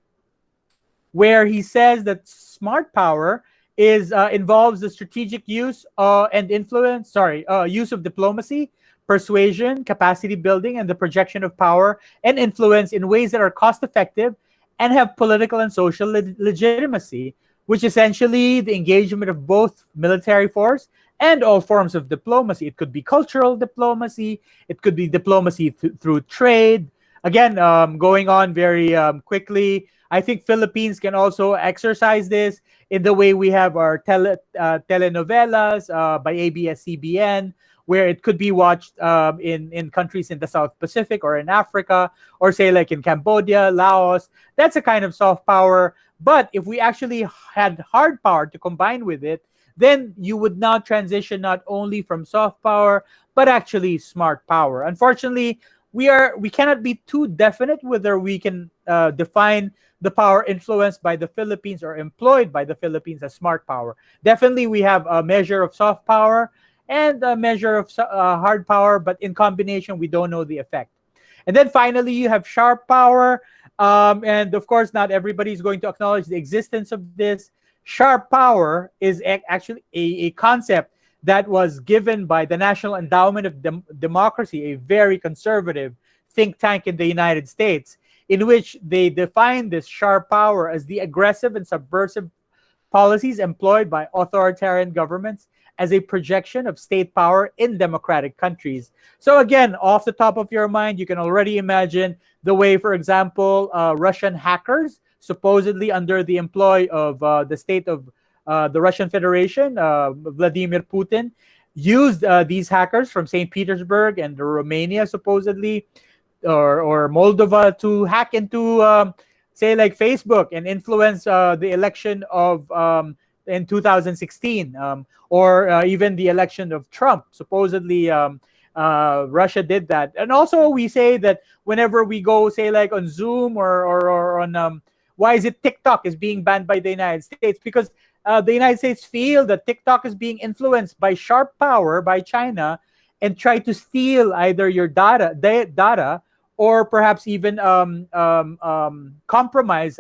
where he says that smart power involves the strategic use and influence, use of diplomacy, persuasion, capacity building, and the projection of power and influence in ways that are cost effective and have political and social legitimacy, which essentially the engagement of both military force and all forms of diplomacy. It could be cultural diplomacy, it could be diplomacy through trade. Again, going on very quickly, I think Philippines can also exercise this in the way we have our telenovelas by ABS-CBN, where it could be watched in countries in the South Pacific or in Africa, or say like in Cambodia, Laos. That's a kind of soft power. But if we actually had hard power to combine with it, then you would now transition not only from soft power, but actually smart power. Unfortunately, we cannot be too definite whether we can define the power influenced by the Philippines or employed by the Philippines as smart power. Definitely, we have a measure of soft power and a measure of hard power, but in combination, we don't know the effect. And then finally, you have sharp power. And of course, not everybody is going to acknowledge the existence of this. Sharp power is actually a concept that was given by the National Endowment of Democracy, a very conservative think tank in the United States, in which they define this sharp power as the aggressive and subversive policies employed by authoritarian governments as a projection of state power in democratic countries. So again, off the top of your mind, you can already imagine the way, for example, Russian hackers, supposedly under the employ of the state of the Russian Federation, Vladimir Putin, used these hackers from St. Petersburg and Romania, supposedly, or Moldova, to hack into, say, like Facebook and influence the election of in 2016, or even the election of Trump. Supposedly, Russia did that. And also, we say that whenever we go, say, like on Zoom or on why is it TikTok is being banned by the United States? Because the United States feel that TikTok is being influenced by sharp power by China and try to steal either your data, or perhaps even compromise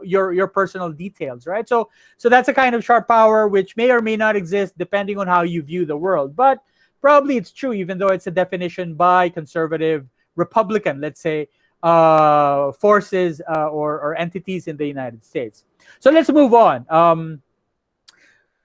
your personal details, right? So that's a kind of sharp power which may or may not exist depending on how you view the world. But probably it's true, even though it's a definition by conservative Republican, let's say, forces or entities in the United States. So let's move on.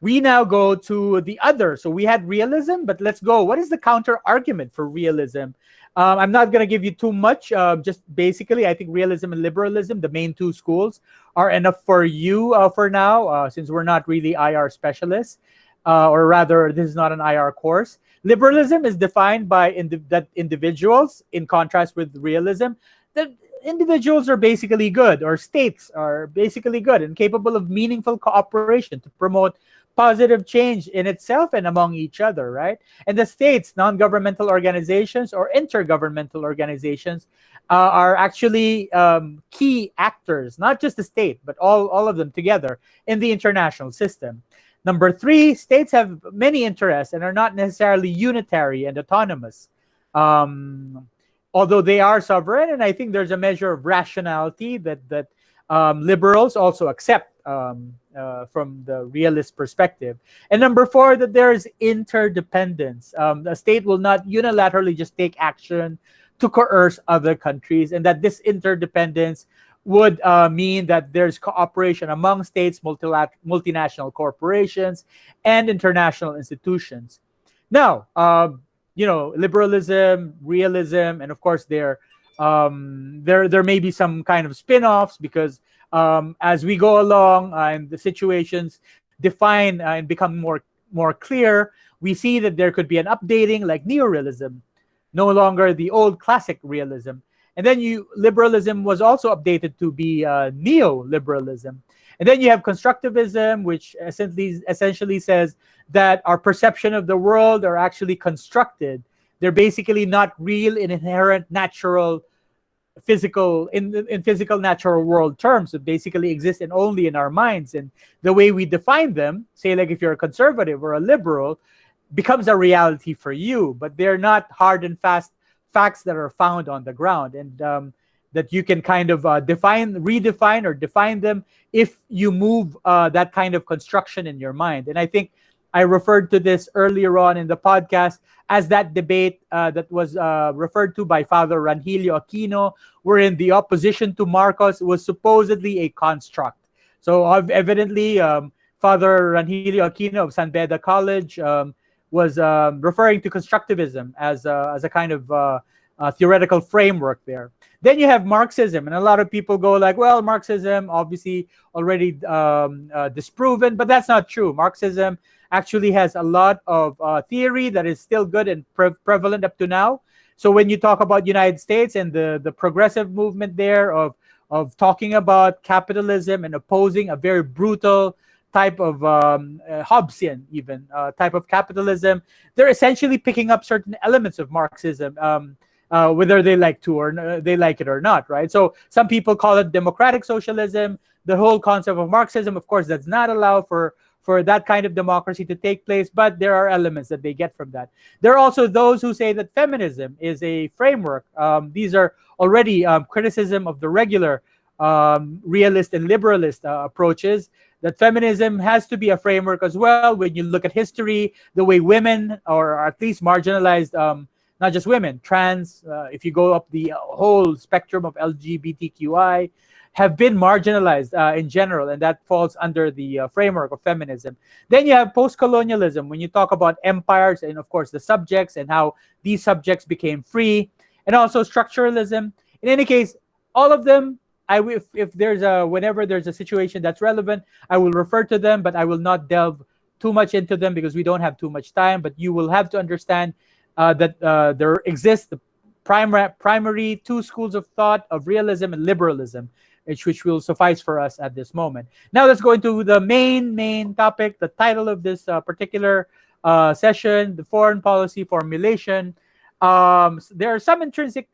We now go to the other. So we had realism, but let's go. What is the counter argument for realism? I'm not going to give you too much. Just basically, I think realism and liberalism, the main two schools, are enough for you for now, since we're not really IR specialists, or rather, this is not an IR course. Liberalism is defined by that individuals, in contrast with realism, that individuals are basically good, or states are basically good and capable of meaningful cooperation to promote positive change in itself and among each other, right? And the states, non-governmental organizations or intergovernmental organizations, are actually key actors, not just the state, but all of them together in the international system. Number three, states have many interests and are not necessarily unitary and autonomous. Although they are sovereign, and I think there's a measure of rationality that liberals also accept from the realist perspective. And number four, that there is interdependence. The state will not unilaterally just take action to coerce other countries, and that this interdependence would mean that there's cooperation among states, multinational corporations, and international institutions. Now, liberalism, realism, and of course there may be some kind of spin-offs, because as we go along and the situations define and become more clear, we see that there could be an updating, like neorealism, no longer the old classic realism. And then liberalism was also updated to be neoliberalism. And then you have constructivism, which essentially says that our perception of the world are actually constructed. They're basically not real in inherent natural physical natural world terms. That basically exist only in our minds, and the way we define them, say like if you're a conservative or a liberal, becomes a reality for you, but they're not hard and fast facts that are found on the ground, and that you can kind of redefine or define them if you move that kind of construction in your mind. And I think I referred to this earlier on in the podcast as that debate that was referred to by Father Ranhilio Aquino, wherein the opposition to Marcos was supposedly a construct. So evidently, Father Ranhilio Aquino of San Beda College was referring to constructivism as a kind of theoretical framework there. Then you have Marxism, and a lot of people go like, well, Marxism obviously already disproven, but that's not true. Marxism actually has a lot of theory that is still good and prevalent up to now. So when you talk about United States and the progressive movement there of talking about capitalism and opposing a very brutal type of Hobbesian even type of capitalism, they're essentially picking up certain elements of Marxism. Whether they like to or they like it or not, right? So some people call it democratic socialism. The whole concept of Marxism, of course, does not allow for that kind of democracy to take place, but there are elements that they get from that. There are also those who say that feminism is a framework. These are already criticism of the regular realist and liberalist approaches, that feminism has to be a framework as well. When you look at history, the way women, or at least marginalized, not just women, trans, if you go up the whole spectrum of LGBTQI, have been marginalized in general, and that falls under the framework of feminism. Then you have post-colonialism, when you talk about empires and, of course, the subjects and how these subjects became free, and also structuralism. In any case, all of them, if there's whenever there's a situation that's relevant, I will refer to them, but I will not delve too much into them because we don't have too much time. But you will have to understand that there exists the primary two schools of thought of realism and liberalism, which will suffice for us at this moment. Now let's go into the main topic, the title of this particular session, the foreign policy formulation. There are some intrinsic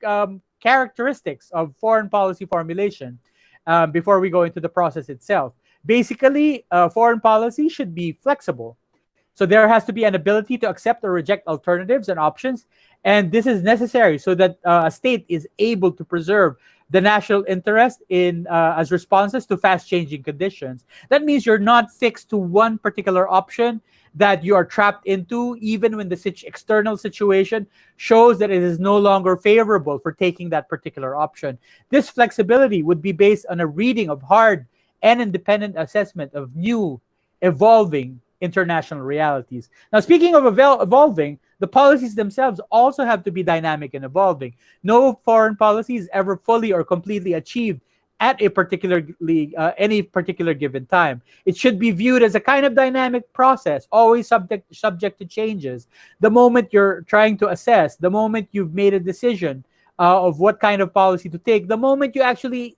characteristics of foreign policy formulation before we go into the process itself. Basically, foreign policy should be flexible. So there has to be an ability to accept or reject alternatives and options. And this is necessary so that a state is able to preserve the national interest in as responses to fast changing conditions. That means you're not fixed to one particular option that you are trapped into, even when the external situation shows that it is no longer favorable for taking that particular option. This flexibility would be based on a reading of hard and independent assessment of new, evolving international realities. Now, speaking of evolving, the policies themselves also have to be dynamic and evolving. No foreign policy is ever fully or completely achieved at a any particular given time. It should be viewed as a kind of dynamic process, always subject to changes. The moment you're trying to assess, the moment you've made a decision of what kind of policy to take, the moment you actually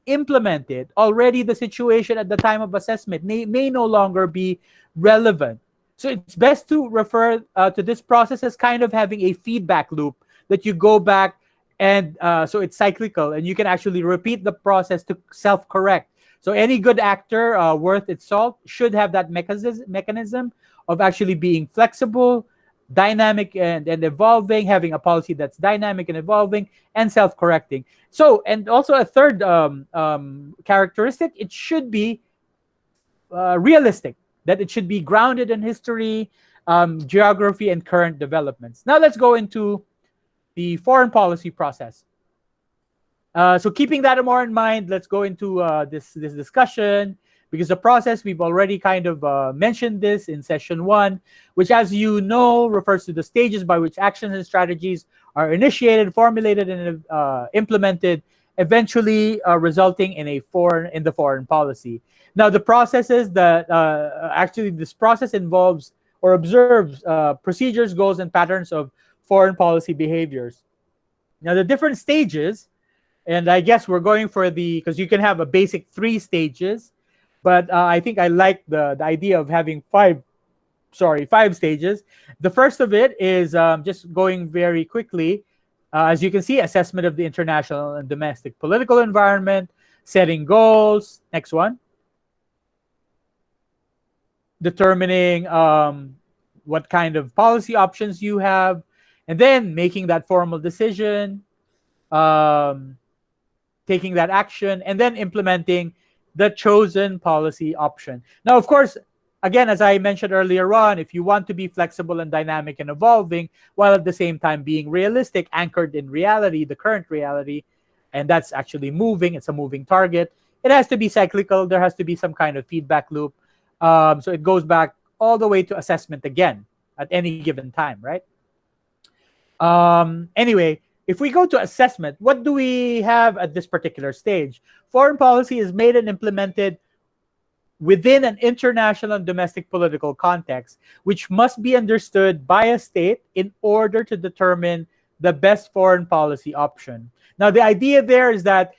implement it, already the situation at the time of assessment may no longer be relevant. So it's best to refer to this process as kind of having a feedback loop that you go back, and so it's cyclical, and you can actually repeat the process to self-correct. So any good actor worth its salt should have that mechanism of actually being flexible, dynamic, and evolving, having a policy that's dynamic and evolving and self-correcting. So, and also a third characteristic, it should be realistic, that it should be grounded in history, geography, and current developments. Now let's go into the foreign policy process. So keeping that more in mind, let's go into this discussion, because the process, we've already kind of mentioned this in session 1, which, as you know, refers to the stages by which actions and strategies are initiated, formulated, and implemented, eventually resulting in the foreign policy. Now, the processes that actually this process involves or observes procedures, goals, and patterns of foreign policy behaviors. Now, the different stages, and I guess we're going for because you can have a basic 3 stages, but I think I like the idea of having 5 stages. The first of it is just going very quickly. As you can see, assessment of the international and domestic political environment, setting goals. Next one. Determining what kind of policy options you have, and then making that formal decision, taking that action, and then implementing the chosen policy option. Now, of course, again, as I mentioned earlier on, if you want to be flexible and dynamic and evolving, while at the same time being realistic, anchored in reality, the current reality, and that's actually moving, it's a moving target. It has to be cyclical. There has to be some kind of feedback loop. So it goes back all the way to assessment again at any given time, right? Anyway, if we go to assessment, what do we have at this particular stage? Foreign policy is made and implemented within an international and domestic political context, which must be understood by a state in order to determine the best foreign policy option. Now, the idea there is that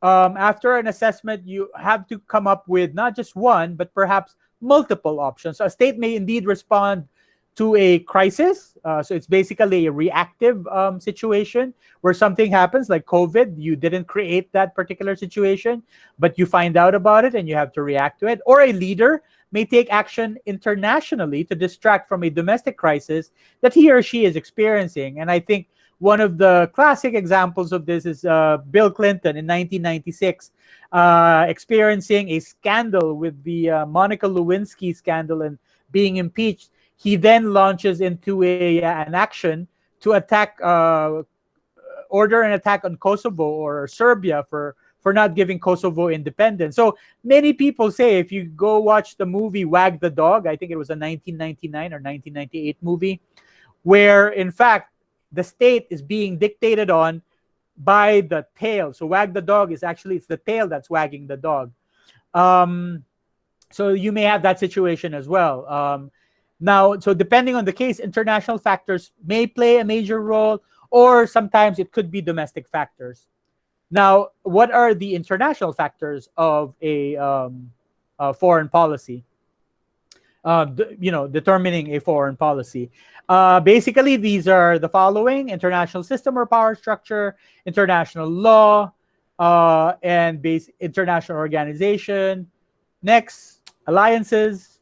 after an assessment, you have to come up with not just one, but perhaps multiple options. So a state may indeed respond to a crisis. So it's basically a reactive situation where something happens like COVID. You didn't create that particular situation, but you find out about it and you have to react to it. Or a leader may take action internationally to distract from a domestic crisis that he or she is experiencing. And I think one of the classic examples of this is Bill Clinton in 1996, experiencing a scandal with the Monica Lewinsky scandal and being impeached. He then launches into an action to order an attack on Kosovo or Serbia for not giving Kosovo independence. So many people say, if you go watch the movie Wag the Dog, I think it was a 1999 or 1998 movie, where in fact the state is being dictated on by the tail. So Wag the Dog is actually, it's the tail that's wagging the dog. So you may have that situation as well. Now, so depending on the case, international factors may play a major role, or sometimes it could be domestic factors. Now, what are the international factors of a foreign policy? Determining a foreign policy. Basically, these are the following: international system or power structure, international law, and international organization. Next, alliances,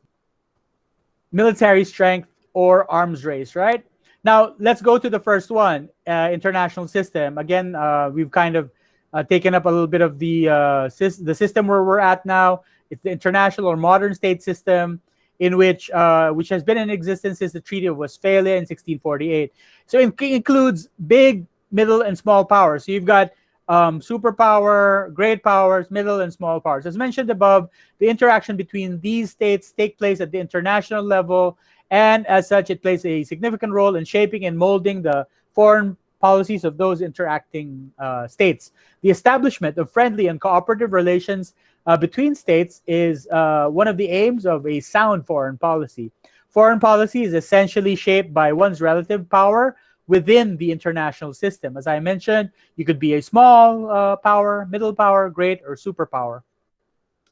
military strength, or arms race, right? Now, let's go to the first one, international system. Again, we've kind of taken up a little bit of the system where we're at now. It's the international or modern state system, in which has been in existence since the Treaty of Westphalia in 1648. So it includes big, middle, and small powers. So you've got superpower, great powers, middle, and small powers. As mentioned above, the interaction between these states take place at the international level, and as such, it plays a significant role in shaping and molding the foreign policies of those interacting states. The establishment of friendly and cooperative relations between states is one of the aims of a sound foreign policy. Foreign policy is essentially shaped by one's relative power within the international system. As I mentioned, you could be a small power, middle power, great, or superpower.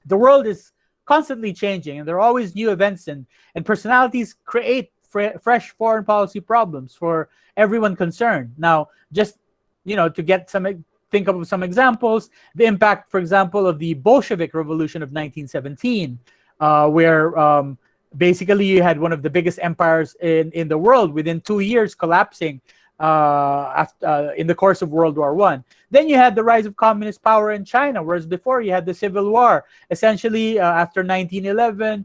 The world is constantly changing, and there are always new events, and personalities create fresh foreign policy problems for everyone concerned. Now, just to get think of some examples, the impact, for example, of the Bolshevik Revolution of 1917, where basically you had one of the biggest empires in the world within 2 years collapsing in the course of World War I. Then you had the rise of communist power in China, whereas before you had the Civil War. Essentially, after 1911,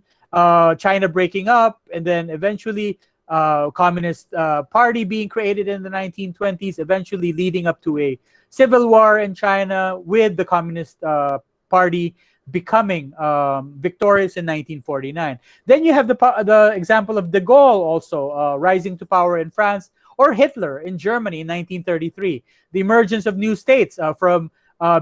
China breaking up, and then eventually Communist Party being created in the 1920s, eventually leading up to a civil war in China, with the Communist Party becoming victorious in 1949. Then you have the example of de Gaulle also rising to power in France, or Hitler in Germany in 1933. The emergence of new states from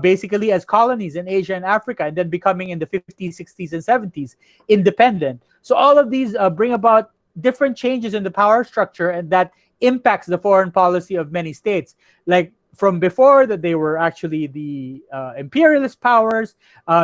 basically as colonies in Asia and Africa, and then becoming in the 50s, 60s, and 70s independent. So all of these bring about different changes in the power structure, and that impacts the foreign policy of many states. Like from before, that they were actually the imperialist powers,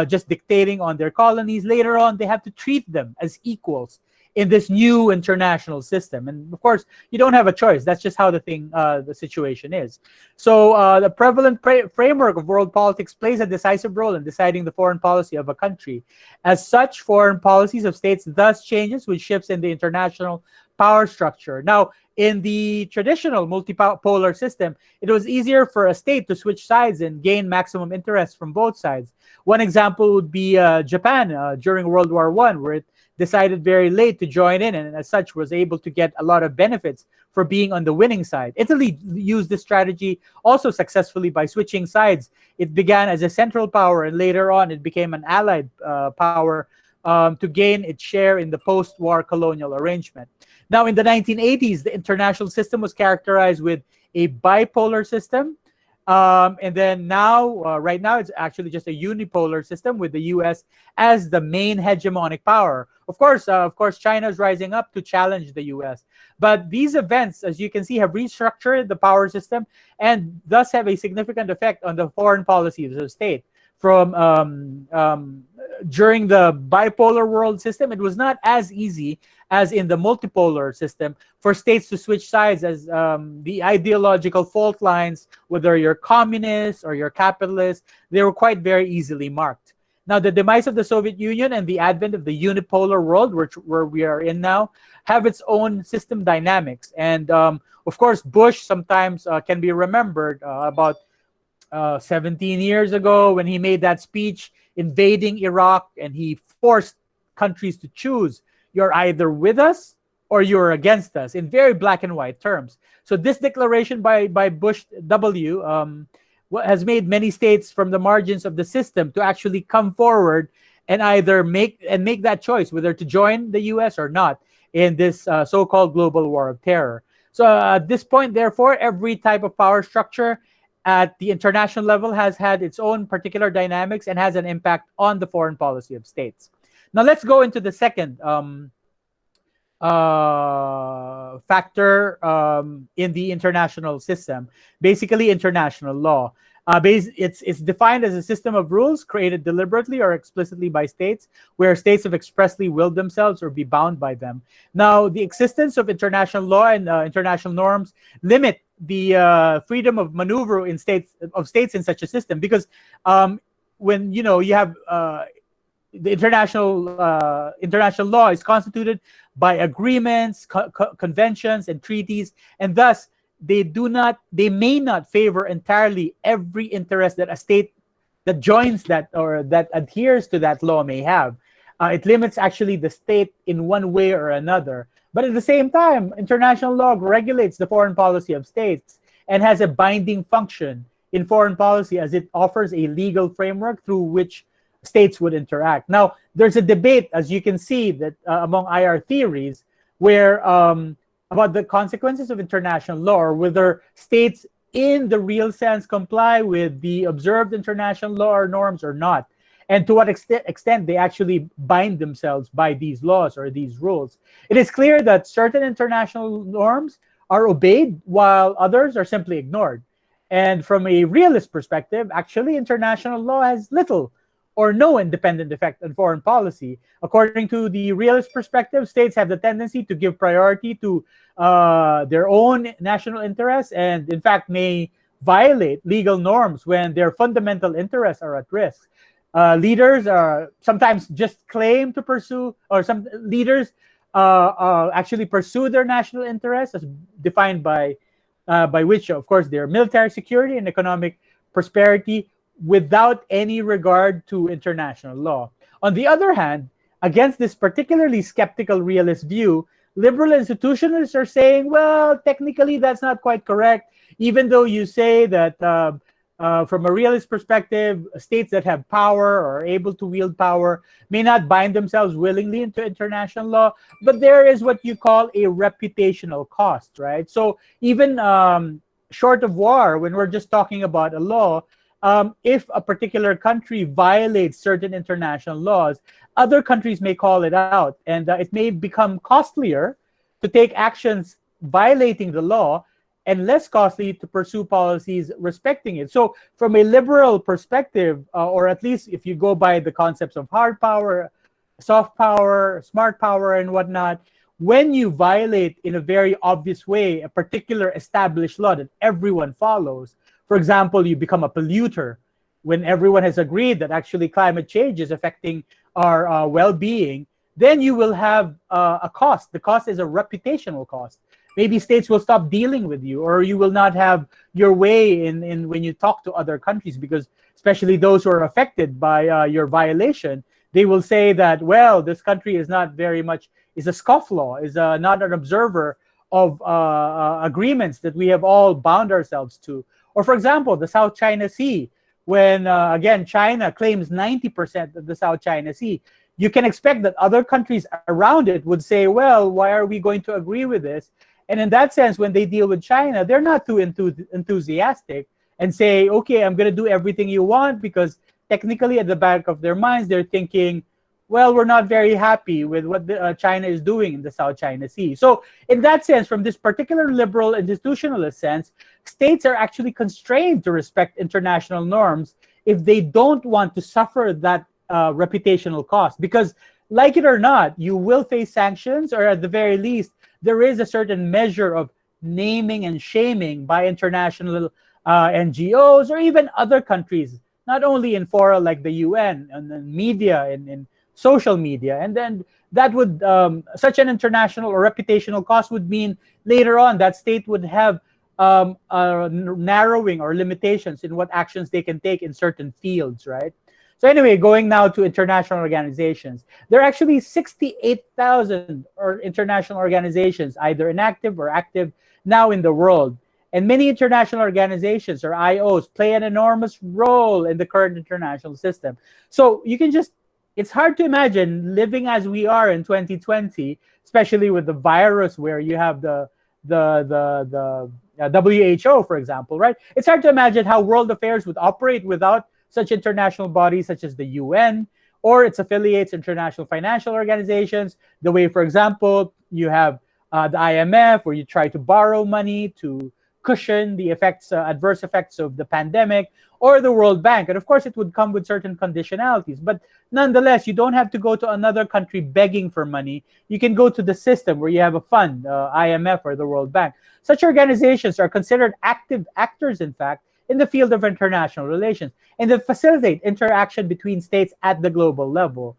just dictating on their colonies. Later on, they have to treat them as equals in this new international system. And of course, you don't have a choice. That's just how the situation is. So the prevalent framework of world politics plays a decisive role in deciding the foreign policy of a country. As such, foreign policies of states thus changes with shifts in the international power structure. Now, in the traditional multipolar system, it was easier for a state to switch sides and gain maximum interest from both sides. One example would be Japan during World War I, where it decided very late to join in, and as such was able to get a lot of benefits for being on the winning side. Italy used this strategy also successfully by switching sides. It began as a central power, and later on it became an allied power to gain its share in the post-war colonial arrangement. Now, in the 1980s, the international system was characterized with a bipolar system. And then now, right now, it's actually just a unipolar system with the U.S. as the main hegemonic power. Of course, China is rising up to challenge the U.S. But these events, as you can see, have restructured the power system and thus have a significant effect on the foreign policy of the state. From during the bipolar world system, it was not as easy as in the multipolar system for states to switch sides, as the ideological fault lines, whether you're communist or you're capitalist, they were quite very easily marked. Now, the demise of the Soviet Union and the advent of the unipolar world, where we are in now, have its own system dynamics. And of course, Bush sometimes can be remembered about 17 years ago when he made that speech invading Iraq, and he forced countries to choose. You're either with us or you're against us, in very black and white terms. So this declaration by Bush W has made many states from the margins of the system to actually come forward and either make that choice whether to join the US or not in this so-called global war of terror. So at this point, therefore, every type of power structure at the international level has had its own particular dynamics and has an impact on the foreign policy of states. Now let's go into the second factor in the international system, basically international law. It's defined as a system of rules created deliberately or explicitly by states, where states have expressly willed themselves or be bound by them. Now, the existence of international law and international norms limit the freedom of maneuver in states in such a system, because when you have the international law is constituted by agreements, conventions, and treaties, and thus they may not favor entirely every interest that a state that joins that or that adheres to that law may have. It limits actually the state in one way or another. But at the same time, international law regulates the foreign policy of states and has a binding function in foreign policy, as it offers a legal framework through which states would interact. Now, there's a debate, as you can see, that among IR theories, where about the consequences of international law, or whether states in the real sense comply with the observed international law or norms or not, and to what extent they actually bind themselves by these laws or these rules. It is clear that certain international norms are obeyed while others are simply ignored. And from a realist perspective, actually international law has little or no independent effect on foreign policy. According to the realist perspective, states have the tendency to give priority to their own national interests, and in fact may violate legal norms when their fundamental interests are at risk. Leaders sometimes just claim to pursue, or some leaders actually pursue their national interests, as defined by which, of course, their military security and economic prosperity, without any regard to international law. On the other hand, against this particularly skeptical realist view, liberal institutionalists are saying, well, technically that's not quite correct, even though you say that from a realist perspective, states that have power or are able to wield power may not bind themselves willingly into international law, but there is what you call a reputational cost, right? So even short of war, when we're just talking about a law, if a particular country violates certain international laws, other countries may call it out, and it may become costlier to take actions violating the law and less costly to pursue policies respecting it. So from a liberal perspective, or at least if you go by the concepts of hard power, soft power, smart power, and whatnot, when you violate in a very obvious way a particular established law that everyone follows, for example, you become a polluter when everyone has agreed that actually climate change is affecting our well-being, then you will have a cost. The cost is a reputational cost. Maybe states will stop dealing with you, or you will not have your way in when you talk to other countries, because especially those who are affected by your violation, they will say that, well, this country is not very much, is a scofflaw, is not an observer of agreements that we have all bound ourselves to. Or, for example, the South China Sea, when, again, China claims 90% of the South China Sea, you can expect that other countries around it would say, well, why are we going to agree with this? And in that sense, when they deal with China, they're not too enthusiastic and say, okay, I'm going to do everything you want, because technically at the back of their minds, they're thinking, well, we're not very happy with what China is doing in the South China Sea. So in that sense, from this particular liberal institutionalist sense, states are actually constrained to respect international norms if they don't want to suffer that reputational cost. Because, like it or not, you will face sanctions, or at the very least, there is a certain measure of naming and shaming by international NGOs or even other countries, not only in fora like the UN and the media and in social media. And then that would, such an international or reputational cost would mean later on that state would have narrowing or limitations in what actions they can take in certain fields, right? So anyway, going now to international organizations. There are actually 68,000 international organizations, either inactive or active, now in the world. And many international organizations, or IOs, play an enormous role in the current international system. So you can just, it's hard to imagine living as we are in 2020, especially with the virus, where you have the WHO, for example, right? It's hard to imagine how world affairs would operate without such international bodies such as the UN or its affiliates, international financial organizations. The way, for example, you have the IMF, where you try to borrow money to cushion the effects, adverse effects of the pandemic, or the World Bank. And of course, it would come with certain conditionalities. But nonetheless, you don't have to go to another country begging for money. You can go to the system where you have a fund, IMF or the World Bank. Such organizations are considered active actors, in fact, in the field of international relations, and they facilitate interaction between states at the global level.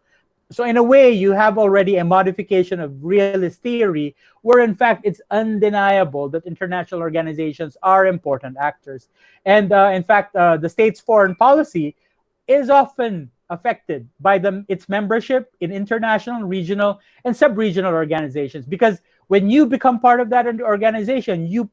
So in a way, you have already a modification of realist theory, where in fact it's undeniable that international organizations are important actors. And in fact, the state's foreign policy is often affected by its membership in international, regional, and sub-regional organizations. Because when you become part of that organization, you,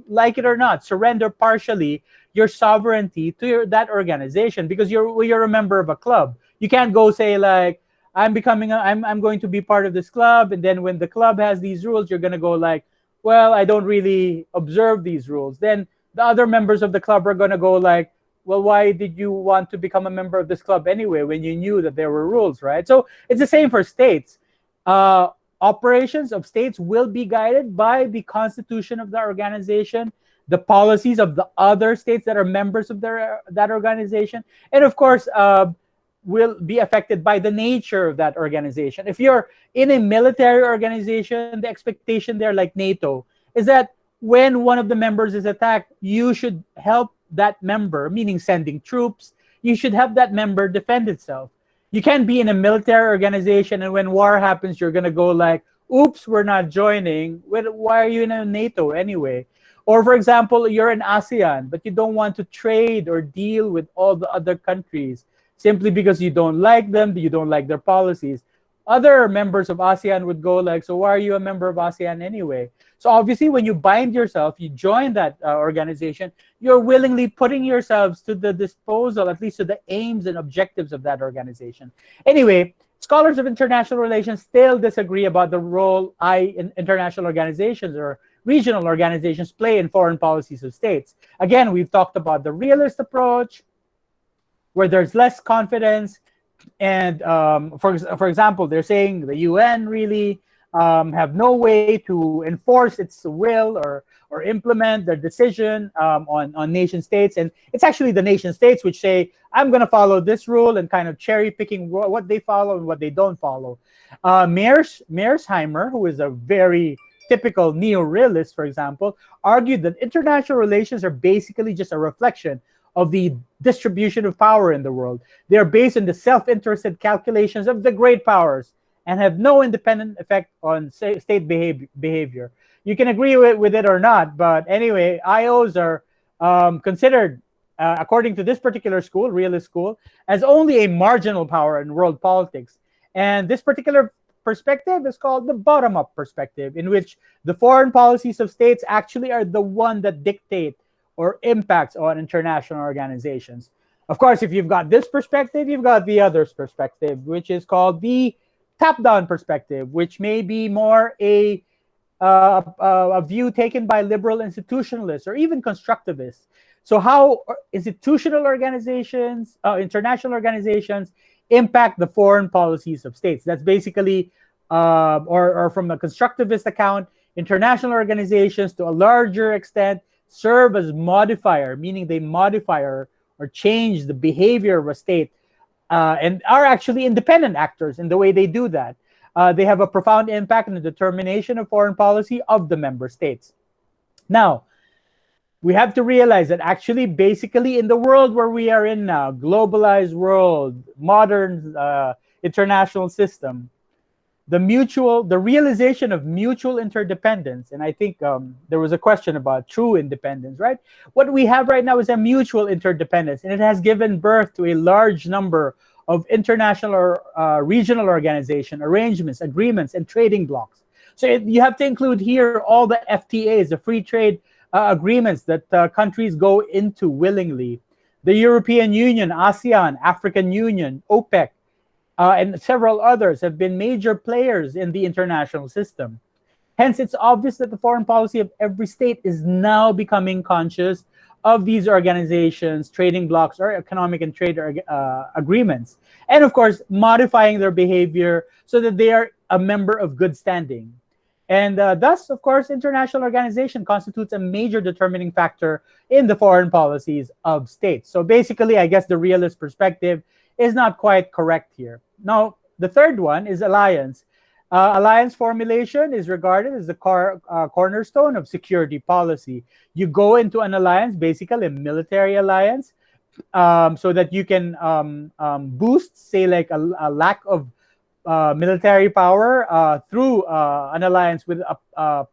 like it or not, surrender partially your sovereignty to that organization, because you're a member of a club. You can't go say like, I'm going to be part of this club, and then when the club has these rules, you're gonna go like, well, I don't really observe these rules. Then the other members of the club are gonna go like, well, why did you want to become a member of this club anyway when you knew that there were rules, right? So it's the same for states. Operations of states will be guided by the constitution of the organization, the policies of the other states that are members of that organization, and of course, will be affected by the nature of that organization. If you're in a military organization, the expectation there, like NATO, is that when one of the members is attacked, you should help that member, meaning sending troops. You should help that member defend itself. You can't be in a military organization and when war happens, you're going to go like, oops, we're not joining. Why are you in a NATO anyway? Or for example, you're in ASEAN, but you don't want to trade or deal with all the other countries simply because you don't like them, you don't like their policies. Other members of ASEAN would go like, so why are you a member of ASEAN anyway? So obviously, when you bind yourself, you join that organization, you're willingly putting yourselves to the disposal, at least to the aims and objectives of that organization. Anyway, scholars of international relations still disagree about the role international organizations or regional organizations play in foreign policies of states. Again, we've talked about the realist approach, where there's less confidence. And for example, they're saying the UN really have no way to enforce its will or implement their decision on nation states. And it's actually the nation states which say, I'm going to follow this rule, and kind of cherry picking what they follow and what they don't follow. Mearsheimer, who is a very typical neo-realist, for example, argued that international relations are basically just a reflection of the distribution of power in the world. They are based on the self-interested calculations of the great powers and have no independent effect on state behavior. You can agree with it or not, but anyway, IOs are considered according to this particular school, realist school, as only a marginal power in world politics. And this particular perspective is called the bottom-up perspective, in which the foreign policies of states actually are the one that dictate or impacts on international organizations. Of course, if you've got this perspective, you've got the other perspective, which is called the top-down perspective, which may be more a view taken by liberal institutionalists or even constructivists. So how institutional organizations, international organizations, impact the foreign policies of states. That's basically, or from a constructivist account, international organizations to a larger extent serve as modifier, meaning they modify or change the behavior of a state, and are actually independent actors in the way they do that. They have a profound impact on the determination of foreign policy of the member states. Now, we have to realize that actually, basically, in the world where we are in now, globalized world, modern international system, the realization of mutual interdependence, and I think there was a question about true independence, right? What we have right now is a mutual interdependence, and it has given birth to a large number of international or regional organization arrangements, agreements, and trading blocks. So you have to include here all the FTAs, the free trade agreements that countries go into willingly. The European Union, ASEAN, African Union, OPEC, and several others have been major players in the international system. Hence, it's obvious that the foreign policy of every state is now becoming conscious of these organizations, trading blocks, or economic and trade agreements. And of course, modifying their behavior so that they are a member of good standing. And thus, of course, international organization constitutes a major determining factor in the foreign policies of states. So basically, I guess the realist perspective is not quite correct here. Now, the third one is alliance. Alliance formulation is regarded as the cornerstone of security policy. You go into an alliance, basically a military alliance, so that you can boost, say, like a lack of military power through an alliance with a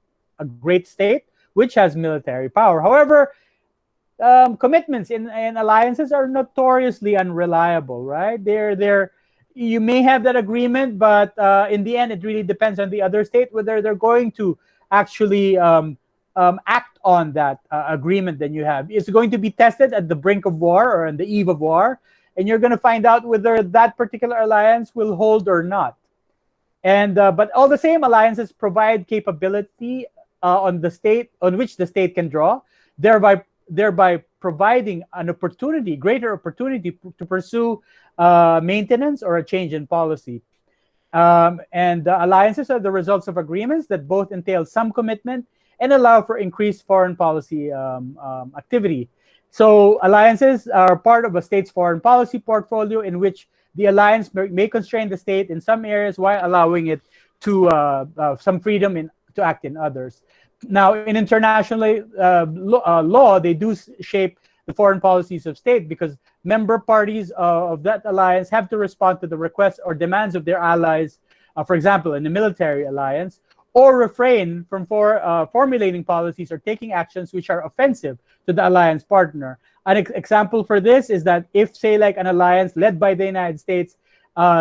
great state which has military power. However, commitments in alliances are notoriously unreliable, right? You may have that agreement, but in the end, it really depends on the other state whether they're going to actually act on that agreement that you have. It's going to be tested at the brink of war or on the eve of war, and you're going to find out whether that particular alliance will hold or not. And but all the same, alliances provide capability on which the state can draw, thereby providing an opportunity, greater opportunity to pursue maintenance or a change in policy. And alliances are the results of agreements that both entail some commitment and allow for increased foreign policy activity. So alliances are part of a state's foreign policy portfolio in which the alliance may constrain the state in some areas while allowing it to some freedom to act in others. Now, in international law, they do shape the foreign policies of state because member parties of that alliance have to respond to the requests or demands of their allies, for example, in a military alliance, or refrain from formulating policies or taking actions which are offensive to the alliance partner. An example for this is that if, say, like an alliance led by the United States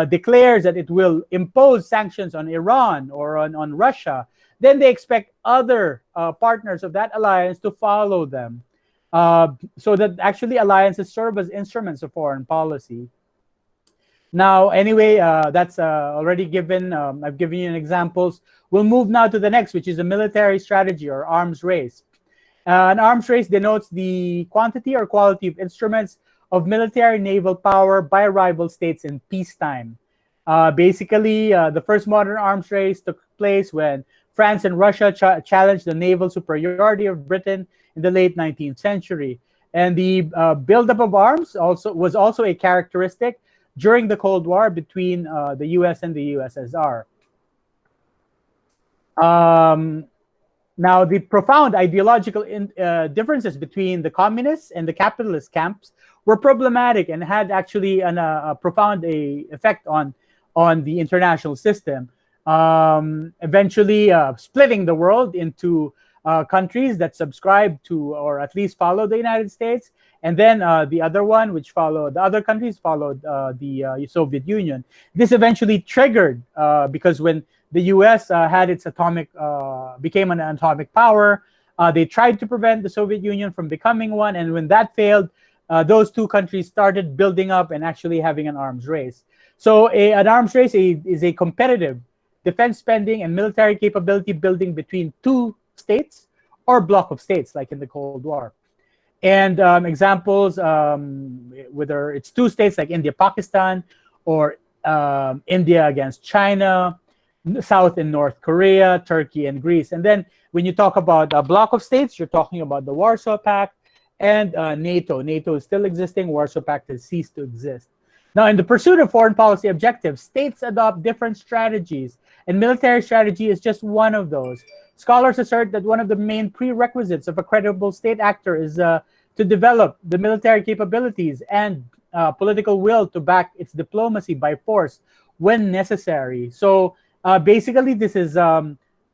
declares that it will impose sanctions on Iran or on Russia, then they expect other partners of that alliance to follow them. So that actually alliances serve as instruments of foreign policy. Now, anyway, that's already given. I've given you examples. We'll move now to the next, which is a military strategy or arms race. An arms race denotes the quantity or quality of instruments of military naval power by rival states in peacetime. Basically, the first modern arms race took place when France and Russia challenged the naval superiority of Britain in the late 19th century. And the buildup of arms was also a characteristic during the Cold War between the US and the USSR. Now, the profound ideological differences between the communist and the capitalist camps were problematic and had actually a profound effect on the international system, eventually splitting the world into countries that subscribe to or at least follow the United States, and then the other one, which followed the other countries, followed the Soviet Union. This eventually triggered because when the U.S. Had its became an atomic power, they tried to prevent the Soviet Union from becoming one, and when that failed, those two countries started building up and actually having an arms race. So an arms race is a competitive defense spending and military capability building between two states or block of states, like in the Cold War. And examples, whether it's two states like India, Pakistan, or India against China, South and North Korea, Turkey and Greece. And then when you talk about a block of states, you're talking about the Warsaw Pact and NATO. NATO is still existing. Warsaw Pact has ceased to exist. Now, in the pursuit of foreign policy objectives, states adopt different strategies, and military strategy is just one of those. Scholars assert that one of the main prerequisites of a credible state actor is to develop the military capabilities and political will to back its diplomacy by force when necessary. So basically, this is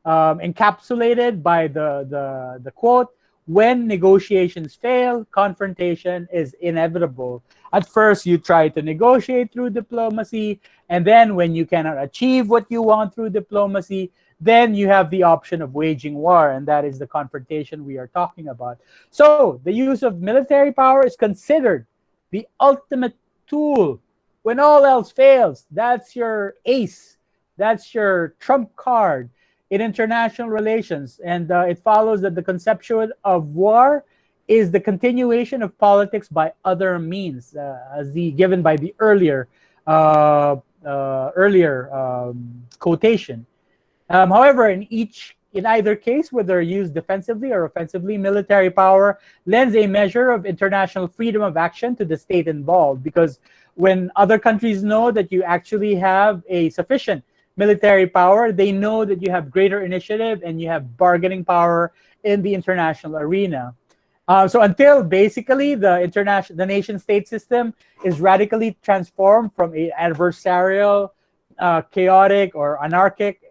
encapsulated by the quote, when negotiations fail, confrontation is inevitable. At first, you try to negotiate through diplomacy, and then when you cannot achieve what you want through diplomacy, then you have the option of waging war, and that is the confrontation we are talking about. So the use of military power is considered the ultimate tool. When all else fails, that's your ace. That's your trump card in international relations. And it follows that the conception of war is the continuation of politics by other means, as given by the earlier quotation. However, in either case, whether used defensively or offensively, military power lends a measure of international freedom of action to the state involved, because when other countries know that you actually have a sufficient military power, they know that you have greater initiative and you have bargaining power in the international arena. So until basically the nation-state system is radically transformed from an adversarial, chaotic, or anarchic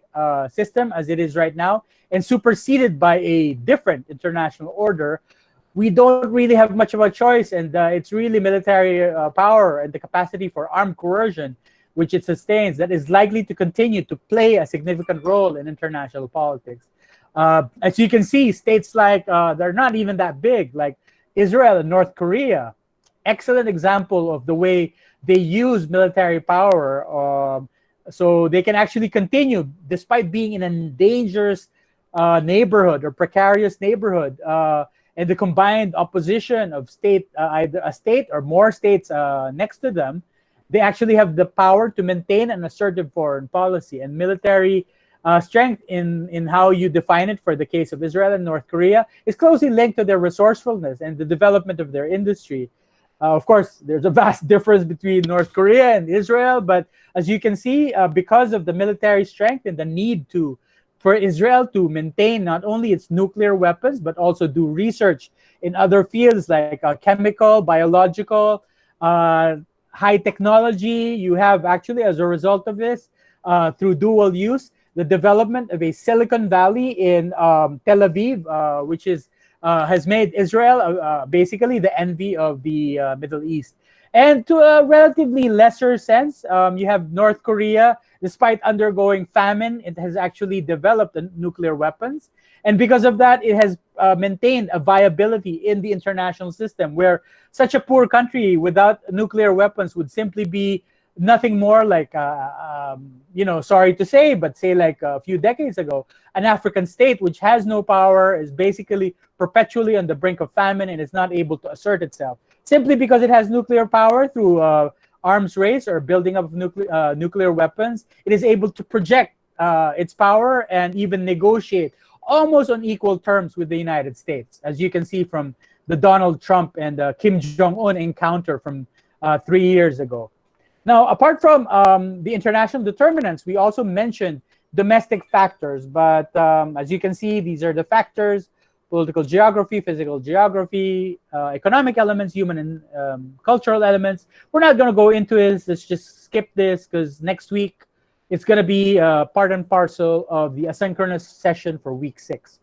system as it is right now, and superseded by a different international order, we don't really have much of a choice, and it's really military power and the capacity for armed coercion, which it sustains, that is likely to continue to play a significant role in international politics. As you can see, states like, they're not even that big, like Israel and North Korea, excellent example of the way they use military power so they can actually continue despite being in a dangerous neighborhood or precarious neighborhood. And the combined opposition of either a state or more states next to them, they actually have the power to maintain an assertive foreign policy. And military strength, in how you define it for the case of Israel and North Korea, is closely linked to their resourcefulness and the development of their industry. Of course, there's a vast difference between North Korea and Israel, but as you can see, because of the military strength and the need for Israel to maintain not only its nuclear weapons, but also do research in other fields like chemical, biological, high technology. You have actually, as a result of this, through dual use, the development of a Silicon Valley in Tel Aviv, which has made Israel basically the envy of the Middle East. And to a relatively lesser sense, you have North Korea. Despite undergoing famine, it has actually developed nuclear weapons. And because of that, it has maintained a viability in the international system, where such a poor country without nuclear weapons would simply be nothing more like, sorry to say, but say like a few decades ago, an African state which has no power, is basically perpetually on the brink of famine and is not able to assert itself. Simply because it has nuclear power through arms race or building up nuclear weapons, it is able to project its power and even negotiate almost on equal terms with the United States, as you can see from the Donald Trump and Kim Jong-un encounter from 3 years ago. Now, apart from the international determinants, we also mentioned domestic factors. But as you can see, these are the factors: political geography, physical geography, economic elements, human and cultural elements. We're not going to go into this. Let's just skip this, because next week it's going to be part and parcel of the asynchronous session for week 6.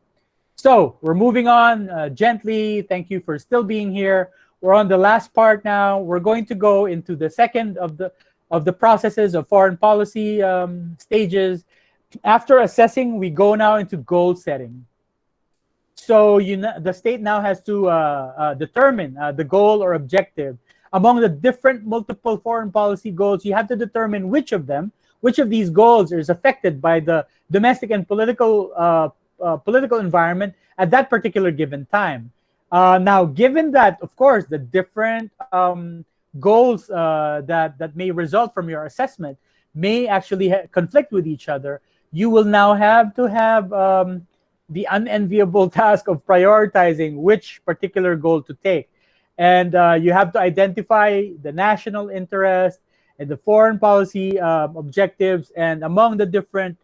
So we're moving on gently. Thank you for still being here. We're on the last part now. We're going to go into the second of the processes of foreign policy stages. After assessing, we go now into goal setting. So the state now has to determine the goal or objective. Among the different multiple foreign policy goals, you have to determine which of these goals is affected by the domestic and political environment at that particular given time. Now, given that, of course, the different goals that may result from your assessment may actually conflict with each other, you will now have to have the unenviable task of prioritizing which particular goal to take. And you have to identify the national interest and the foreign policy objectives. And among the different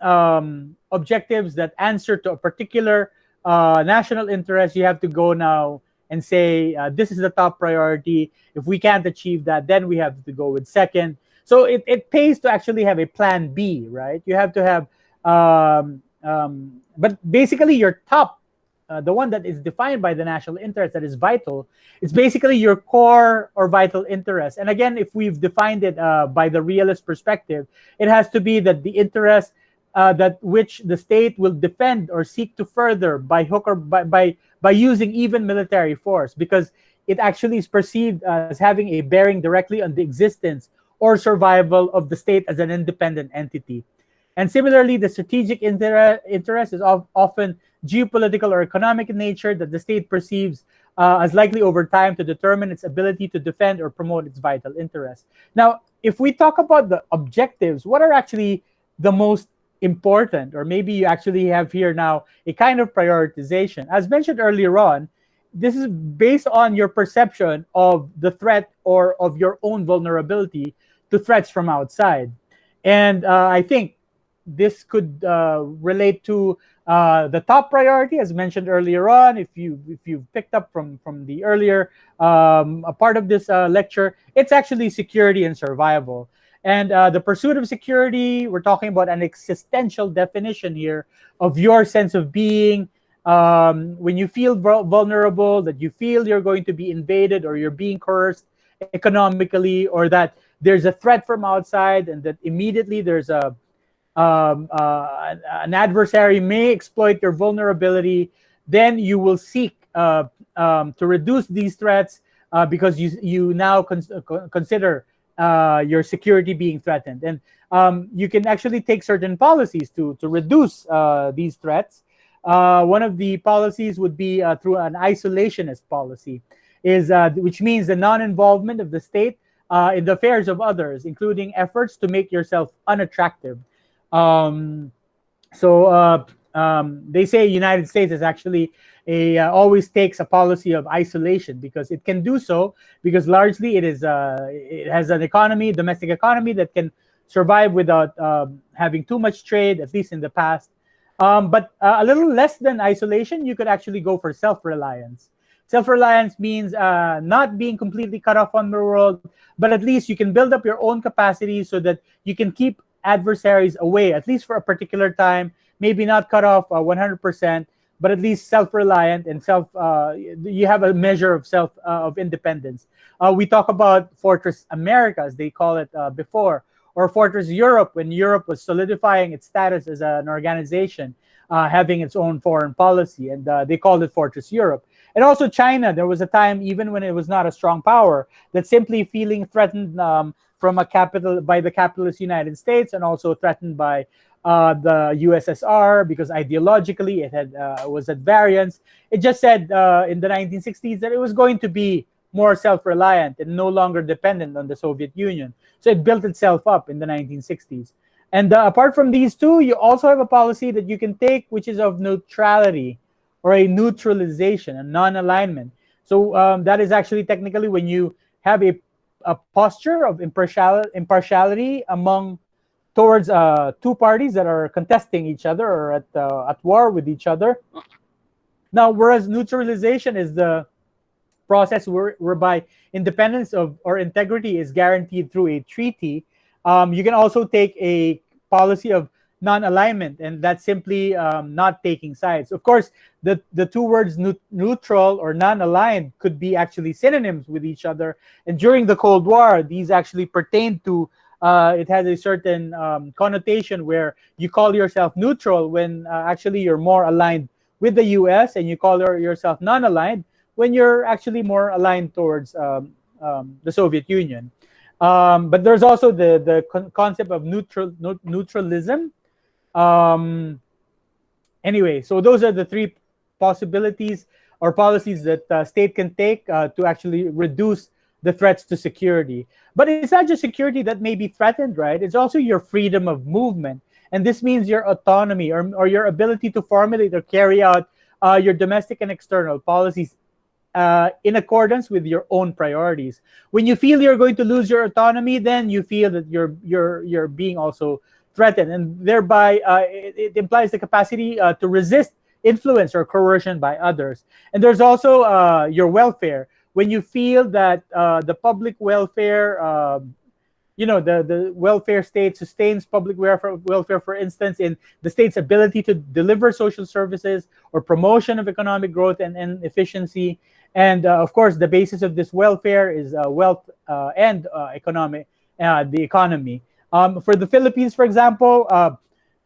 objectives that answer to a particular national interest, you have to go now and say, this is the top priority. If we can't achieve that, then we have to go with second. So it pays to actually have a plan B, right? You have to have but basically your top, the one that is defined by the national interest that is vital, it's basically your core or vital interest. And again, if we've defined it by the realist perspective, it has to be that the interest that which the state will defend or seek to further by hook or by using even military force, because it actually is perceived as having a bearing directly on the existence or survival of the state as an independent entity. And similarly, the strategic interest is often geopolitical or economic in nature, that the state perceives as likely over time to determine its ability to defend or promote its vital interests. Now, if we talk about the objectives, what are actually the most important, or maybe you actually have here now a kind of prioritization. As mentioned earlier on, this is based on your perception of the threat or of your own vulnerability to threats from outside. And I think this could relate to the top priority, as mentioned earlier on. If you picked up from the earlier a part of this lecture, it's actually security and survival. And the pursuit of security, we're talking about an existential definition here of your sense of being. When you feel vulnerable, that you feel you're going to be invaded or you're being coerced economically, or that there's a threat from outside, and that immediately there's an adversary may exploit your vulnerability, then you will seek to reduce these threats because you now consider your security being threatened. And you can actually take certain policies to reduce these threats. One of the policies would be through an isolationist policy, which means the non-involvement of the state in the affairs of others, including efforts to make yourself unattractive. They say United States is actually always takes a policy of isolation, because it can do so, because largely it has an economy, domestic economy, that can survive without having too much trade, at least in the past. But a little less than isolation, you could actually go for self-reliance. Self-reliance means not being completely cut off from the world, but at least you can build up your own capacity so that you can keep adversaries away, at least for a particular time, maybe not cut off 100%, but at least self-reliant and you have a measure of of independence. We talk about Fortress America, as they call it before, or Fortress Europe, when Europe was solidifying its status as an organization, having its own foreign policy, and they called it Fortress Europe. And also China, there was a time, even when it was not a strong power, that simply feeling threatened by the capitalist United States, and also threatened by the USSR, because ideologically it was at variance. It just said in the 1960s that it was going to be more self-reliant and no longer dependent on the Soviet Union. So it built itself up in the 1960s. And apart from these two, you also have a policy that you can take, which is of neutrality, or a neutralization, a non-alignment. So that is actually technically when you have a posture of impartiality towards two parties that are contesting each other or at war with each other. Now, whereas neutralization is the process whereby independence or integrity is guaranteed through a treaty, you can also take a policy of non-alignment, and that's simply not taking sides. Of course, the two words neutral or non-aligned could be actually synonyms with each other. And during the Cold War, these actually pertain to it has a certain connotation where you call yourself neutral when actually you're more aligned with the US, and you call yourself non-aligned when you're actually more aligned towards the Soviet Union. But there's also the concept of neutralism. Um, anyway, so those are the three possibilities or policies that state can take to actually reduce the threats to security. But it's not just security that may be threatened, right? It's also your freedom of movement. And this means your autonomy, or your ability to formulate or carry out your domestic and external policies in accordance with your own priorities. When you feel you're going to lose your autonomy, then you feel that you're being also threatened, and thereby it implies the capacity to resist influence or coercion by others. And there's also your welfare. When you feel that the public welfare, the welfare state sustains public welfare, for instance, in the state's ability to deliver social services or promotion of economic growth and efficiency. And of course, the basis of this welfare is wealth and the economy. For the Philippines, for example,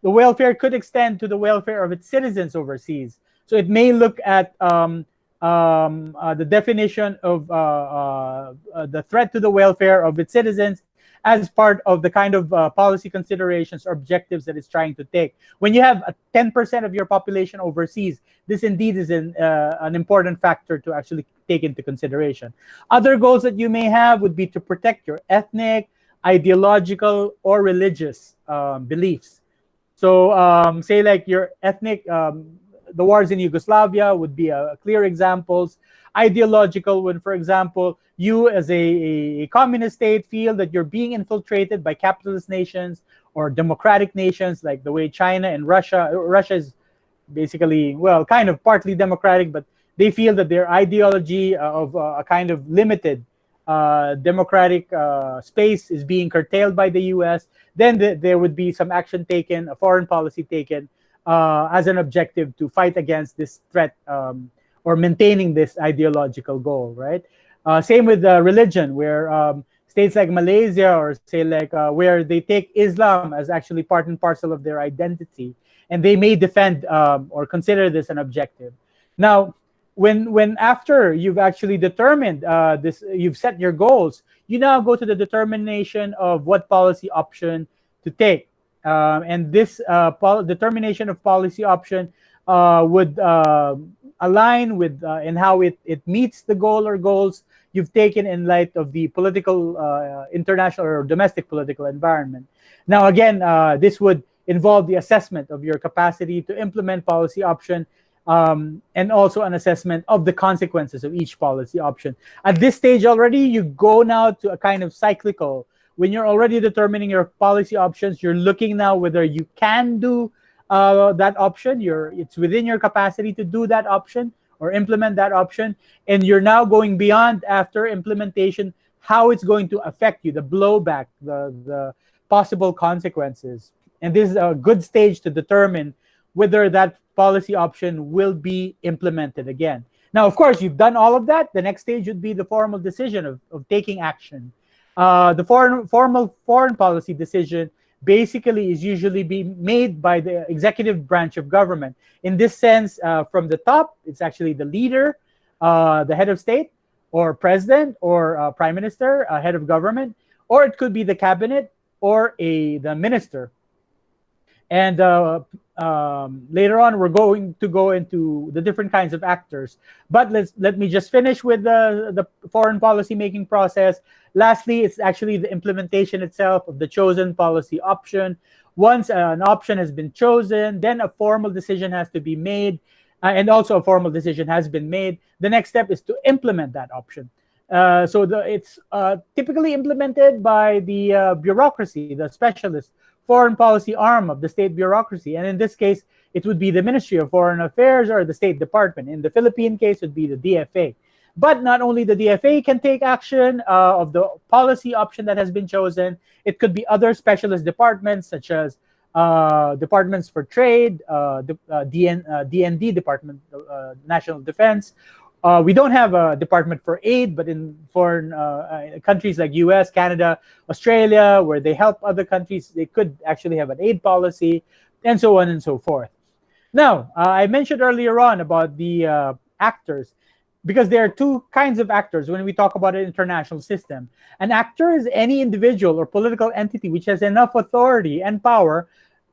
the welfare could extend to the welfare of its citizens overseas. So it may look at the definition of the threat to the welfare of its citizens as part of the kind of policy considerations or objectives that it's trying to take. When you have 10% of your population overseas, this indeed is an important factor to actually take into consideration. Other goals that you may have would be to protect your ethnic, ideological, or religious beliefs. So say like your ethnic, the wars in Yugoslavia would be clear examples. Ideological, when, for example, you as a communist state feel that you're being infiltrated by capitalist nations or democratic nations, like the way China and Russia is basically, well, kind of partly democratic, but they feel that their ideology of a kind of limited democratic space is being curtailed by the US, then there would be some action taken, a foreign policy taken as an objective to fight against this threat or maintaining this ideological goal, right? Same with religion, where states like Malaysia, or say like where they take Islam as actually part and parcel of their identity, and they may defend or consider this an objective. Now, when after you've actually determined this, you've set your goals, you now go to the determination of what policy option to take. And this determination of policy option would align with in how it meets the goal or goals you've taken in light of the political, international or domestic political environment. Now, again, this would involve the assessment of your capacity to implement policy option, and also an assessment of the consequences of each policy option. At this stage already, you go now to a kind of cyclical. When you're already determining your policy options, you're looking now whether you can do that option. It's within your capacity to do that option or implement that option. And you're now going beyond, after implementation, how it's going to affect you, the blowback, the possible consequences. And this is a good stage to determine whether that policy option will be implemented again. Now, of course, you've done all of that. The next stage would be the formal decision of taking action. The formal foreign policy decision basically is usually being made by the executive branch of government. In this sense, from the top, it's actually the leader, the head of state, or president, or prime minister, head of government, or it could be the cabinet or the minister. And later on, we're going to go into the different kinds of actors. But let me just finish with the foreign policy making process. Lastly, it's actually the implementation itself of the chosen policy option. Once an option has been chosen, then a formal decision has to be made, and also a formal decision has been made. The next step is to implement that option. It's typically implemented by the bureaucracy, the specialist foreign policy arm of the state bureaucracy. And in this case, it would be the Ministry of Foreign Affairs or the State Department. In the Philippine case, it would be the DFA. But not only the DFA can take action of the policy option that has been chosen, it could be other specialist departments such as departments for trade, DND, Department of National Defense. We don't have a department for aid, but in foreign countries like US, Canada, Australia, where they help other countries, they could actually have an aid policy, and so on and so forth. Now, I mentioned earlier on about the actors, because there are two kinds of actors when we talk about an international system. An actor is any individual or political entity which has enough authority and power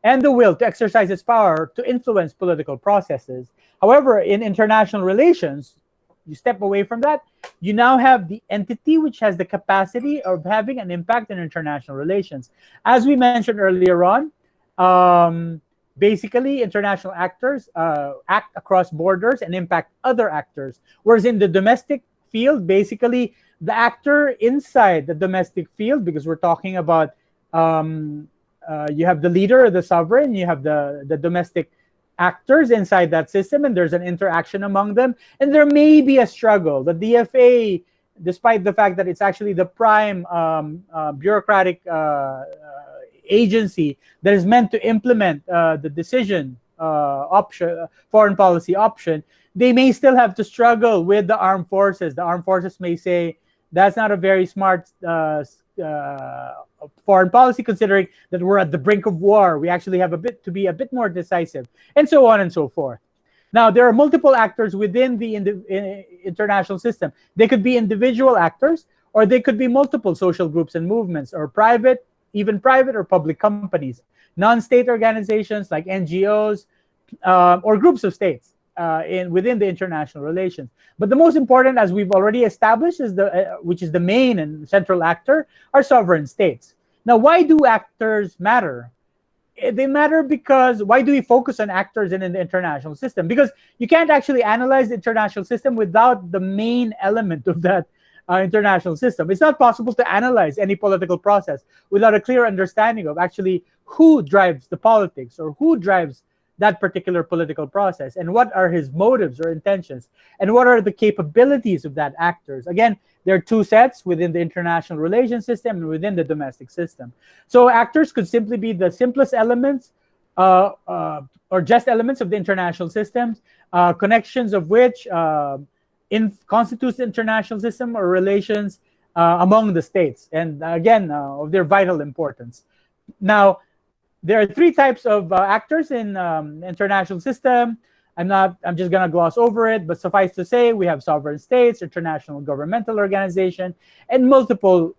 and the will to exercise its power to influence political processes. However, in international relations, you step away from that, you now have the entity which has the capacity of having an impact in international relations. As we mentioned earlier on, basically international actors act across borders and impact other actors. Whereas in the domestic field, basically the actor inside the domestic field, because we're talking about you have the leader, the sovereign, you have the domestic actors inside that system, and there's an interaction among them, and there may be a struggle. The DFA, despite the fact that it's actually the prime bureaucratic agency that is meant to implement the decision option, foreign policy option, they may still have to struggle with the armed forces. The armed forces may say that's not a very smart foreign policy, considering that we're at the brink of war. We actually have to be a bit more decisive, and so on and so forth. Now, there are multiple actors within the international system. They could be individual actors, or they could be multiple social groups and movements, or even private or public companies, non-state organizations like NGOs, or groups of states within the international relations. But the most important, as we've already established, is which is the main and central actor, are sovereign states. Now, why do actors matter? They matter because, why do we focus on actors in the international system? Because you can't actually analyze the international system without the main element of that international system. It's not possible to analyze any political process without a clear understanding of actually who drives the politics, or who drives that particular political process, and what are his motives or intentions, and what are the capabilities of that actors. Again, there are two sets within the international relations system and within the domestic system. So actors could simply be the simplest elements or just elements of the international systems, connections of which constitutes the international system or relations among the states, and again, of their vital importance. Now, there are three types of actors in international system. I'm just going to gloss over it, but suffice to say, we have sovereign states, international governmental organization, and multiple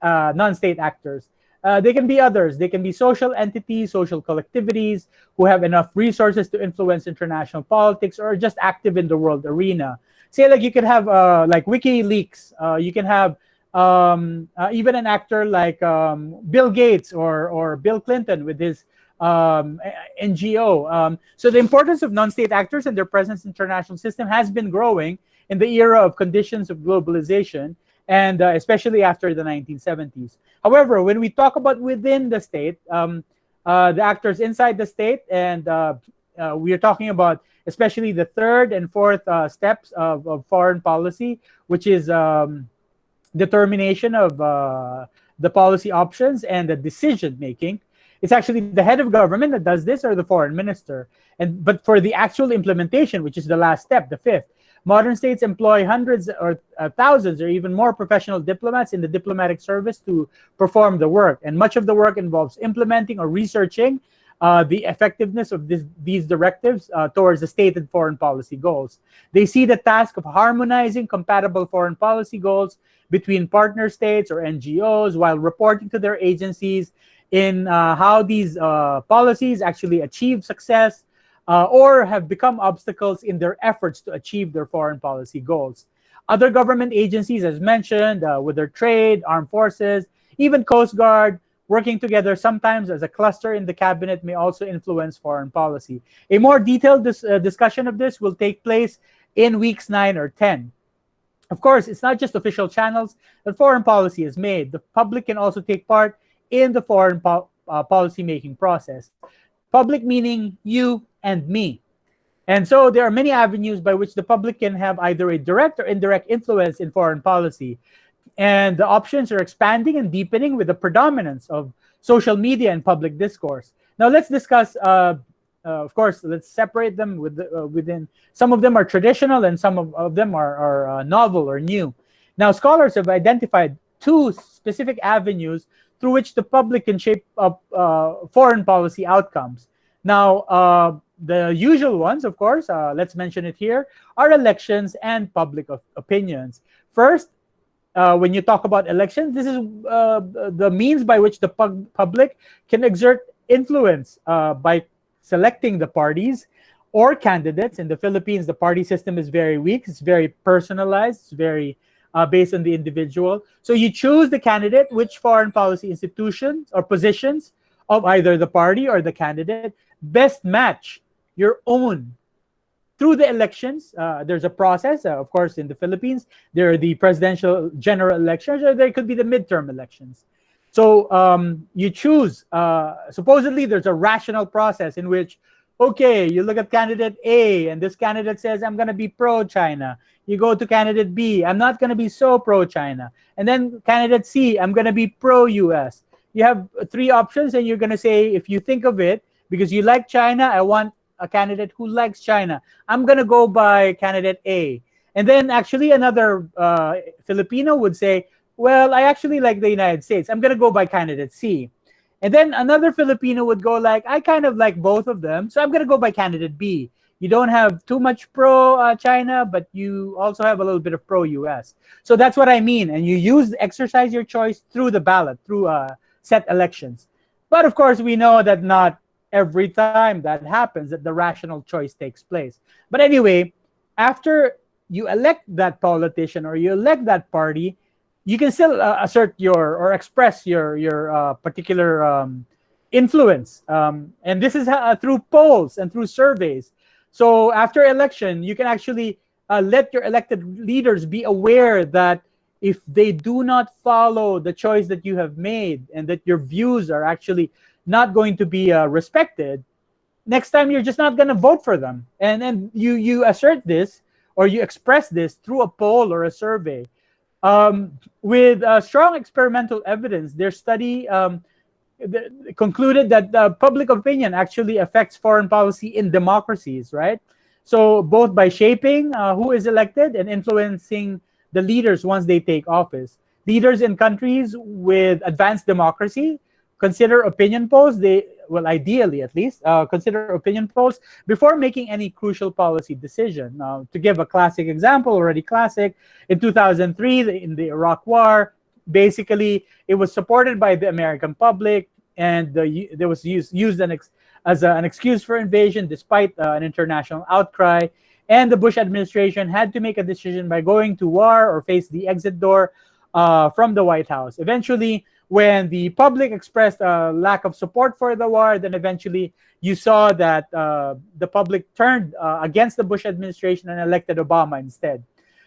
non-state actors. They can be others. They can be social entities, social collectivities who have enough resources to influence international politics, or just active in the world arena. Say, like, you could have like WikiLeaks. You can have even an actor like Bill Gates or Bill Clinton with his NGO. So the importance of non-state actors and their presence in the international system has been growing in the era of conditions of globalization, and especially after the 1970s. However, when we talk about within the state, the actors inside the state, and we are talking about especially the third and fourth steps of foreign policy, which is determination of the policy options and the decision making. It's actually the head of government that does this, or the foreign minister. But for the actual implementation, which is the last step, the fifth, modern states employ hundreds or thousands or even more professional diplomats in the diplomatic service to perform the work. And much of the work involves implementing or researching the effectiveness of these directives towards the stated foreign policy goals. They see the task of harmonizing compatible foreign policy goals between partner states or NGOs, while reporting to their agencies in how these policies actually achieve success or have become obstacles in their efforts to achieve their foreign policy goals. Other government agencies, as mentioned, with their trade, armed forces, even Coast Guard, working together sometimes as a cluster in the cabinet, may also influence foreign policy. A more detailed discussion of this will take place in weeks 9 or 10. Of course, it's not just official channels that foreign policy is made. The public can also take part in the foreign policy making process. Public meaning you and me. And so there are many avenues by which the public can have either a direct or indirect influence in foreign policy. And the options are expanding and deepening with the predominance of social media and public discourse. Now let's discuss. Of course, let's separate them within. Some of them are traditional, and some of them are novel or new. Now, scholars have identified two specific avenues through which the public can shape up foreign policy outcomes. Now, the usual ones, of course, let's mention it here, are elections and public opinions. First, when you talk about elections, this is the means by which the public can exert influence by selecting the parties or candidates. In the Philippines, the party system is very weak. It's very personalized. It's very based on the individual. So you choose the candidate, which foreign policy institutions or positions of either the party or the candidate best match your own. Through the elections, there's a process. Of course, in the Philippines, there are the presidential general elections, or there could be the midterm elections. So you choose. Supposedly, there's a rational process in which, okay, you look at candidate A, and this candidate says, I'm going to be pro-China. You go to candidate B, I'm not going to be so pro-China. And then candidate C, I'm going to be pro-US. You have three options, and you're going to say, if you think of it, because you like China, I want a candidate who likes China. I'm going to go by candidate A. And then actually another Filipino would say, well, I actually like the United States. I'm going to go by candidate C. And then another Filipino would go like, I kind of like both of them, so I'm going to go by candidate B. You don't have too much pro-China, but you also have a little bit of pro-US. So that's what I mean. And you exercise your choice through the ballot, through set elections. But of course, we know that not every time that happens, that the rational choice takes place. But anyway, after you elect that politician or you elect that party, you can still assert your or express your particular influence. And this is through polls and through surveys. So after election, you can actually let your elected leaders be aware that if they do not follow the choice that you have made and that your views are actually not going to be respected, next time you're just not going to vote for them. And then you assert this or you express this through a poll or a survey. With strong experimental evidence, their study concluded that public opinion actually affects foreign policy in democracies, right? So both by shaping who is elected and influencing the leaders once they take office. Leaders in countries with advanced democracy consider opinion polls. Ideally at least, consider opinion polls before making any crucial policy decision. To give a classic example, already classic, in 2003, in the Iraq War, basically it was supported by the American public, and there was used as an excuse for invasion despite an international outcry. And the Bush administration had to make a decision by going to war or face the exit door from the White House. Eventually, when the public expressed a lack of support for the war, then eventually you saw that the public turned against the Bush administration and elected Obama instead.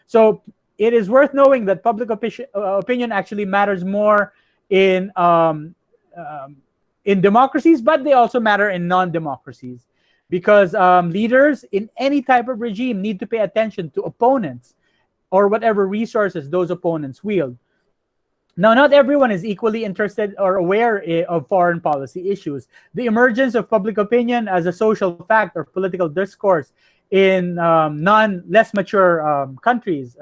So it is worth knowing that public opinion actually matters more in democracies, but they also matter in non-democracies. Because leaders in any type of regime need to pay attention to opponents or whatever resources those opponents wield. Now, not everyone is equally interested or aware of foreign policy issues. The emergence of public opinion as a social fact or political discourse in less mature countries,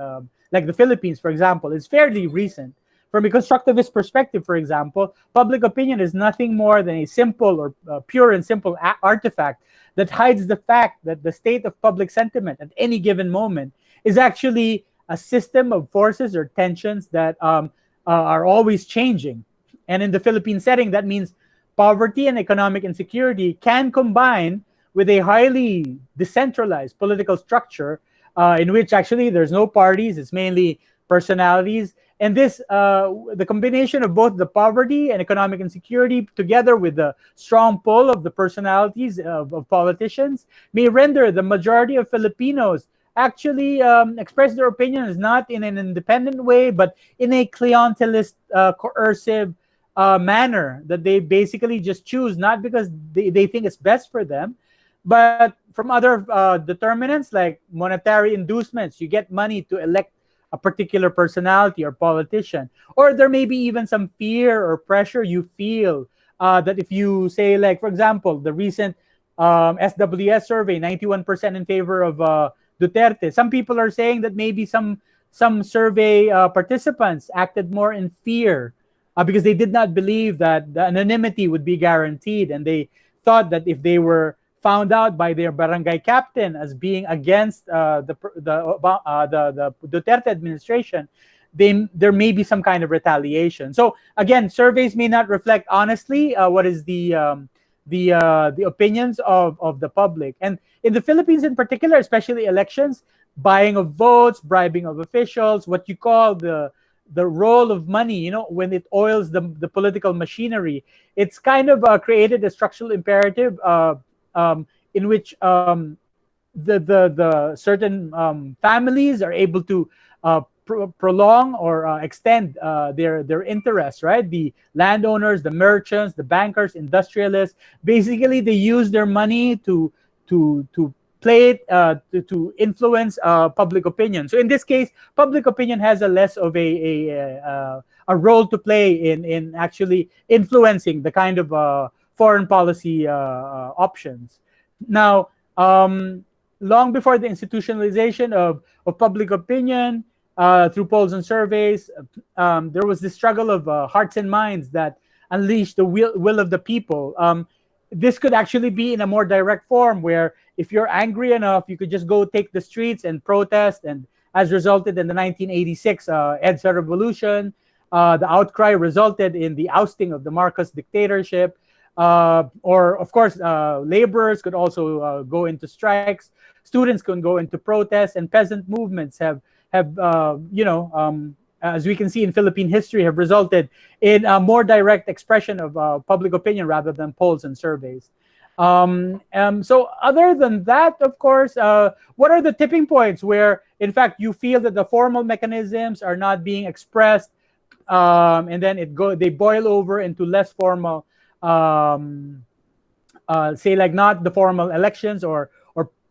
like the Philippines, for example, is fairly recent. From a constructivist perspective, for example, public opinion is nothing more than a simple or pure and simple artifact that hides the fact that the state of public sentiment at any given moment is actually a system of forces or tensions that are always changing. And in the Philippine setting, that means poverty and economic insecurity can combine with a highly decentralized political structure in which actually there's no parties, it's mainly personalities. And this, the combination of both the poverty and economic insecurity together with the strong pull of the personalities of politicians may render the majority of Filipinos actually express their opinions not in an independent way, but in a clientelist, coercive manner that they basically just choose, not because they think it's best for them, but from other determinants like monetary inducements. You get money to elect a particular personality or politician, or there may be even some fear or pressure you feel that if you say, like, for example, the recent SWS survey, 91% in favor of Duterte. Some people are saying that maybe some survey participants acted more in fear because they did not believe that the anonymity would be guaranteed, and they thought that if they were found out by their barangay captain as being against the Duterte administration, there may be some kind of retaliation. So again, surveys may not reflect honestly what is the opinions of the public. And in the Philippines in particular, especially elections, buying of votes, bribing of officials, what you call the role of money, when it oils the political machinery, it's kind of created a structural imperative in which the certain families are able to prolong or extend their interests, right? The landowners, the merchants, the bankers, industrialists, basically they use their money to play it to influence public opinion. So in this case, public opinion has a less of a role to play in actually influencing the kind of foreign policy options. Now, long before the institutionalization of public opinion through polls and surveys, there was this struggle of hearts and minds that unleashed the will of the people. This could actually be in a more direct form, where if you're angry enough, you could just go take the streets and protest, and as resulted in the 1986 EDSA revolution. The outcry resulted in the ousting of the Marcos dictatorship. Or of course, laborers could also go into strikes. Students can go into protests, and peasant movements have as we can see in Philippine history, have resulted in a more direct expression of public opinion rather than polls and surveys. So other than that, of course, what are the tipping points where, in fact, you feel that the formal mechanisms are not being expressed, and then they boil over into less formal, say, like, not the formal elections or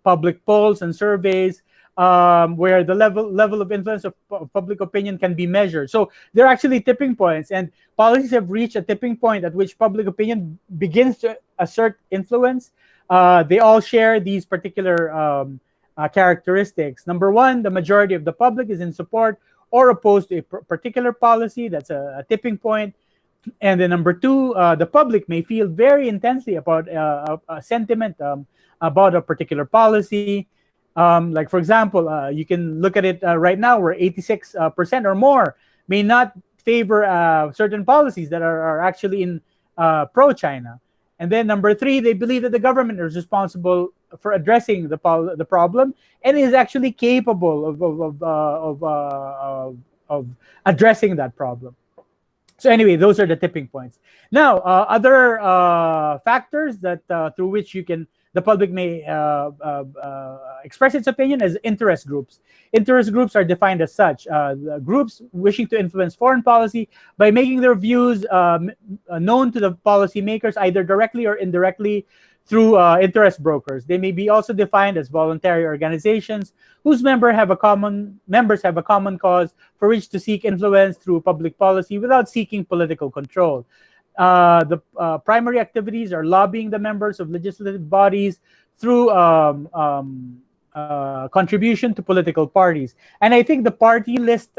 public polls and surveys, where the level of influence of public opinion can be measured. So they're actually tipping points, and policies have reached a tipping point at which public opinion begins to assert influence. They all share these particular characteristics. Number one, the majority of the public is in support or opposed to a particular policy. That's a tipping point. And then number two, the public may feel very intensely about a sentiment about a particular policy. Like, for example, you can look at it right now, where 86% or more may not favor certain policies that are actually in pro-China. And then number three, they believe that the government is responsible for addressing the problem and is actually capable of addressing that problem. So anyway, those are the tipping points. Now, other factors that through which the public may express its opinion as interest groups. Interest groups are defined as such: groups wishing to influence foreign policy by making their views known to the policymakers, either directly or indirectly through interest brokers. They may be also defined as voluntary organizations whose members have a common cause for which to seek influence through public policy without seeking political control. The primary activities are lobbying the members of legislative bodies through contribution to political parties. And I think the party list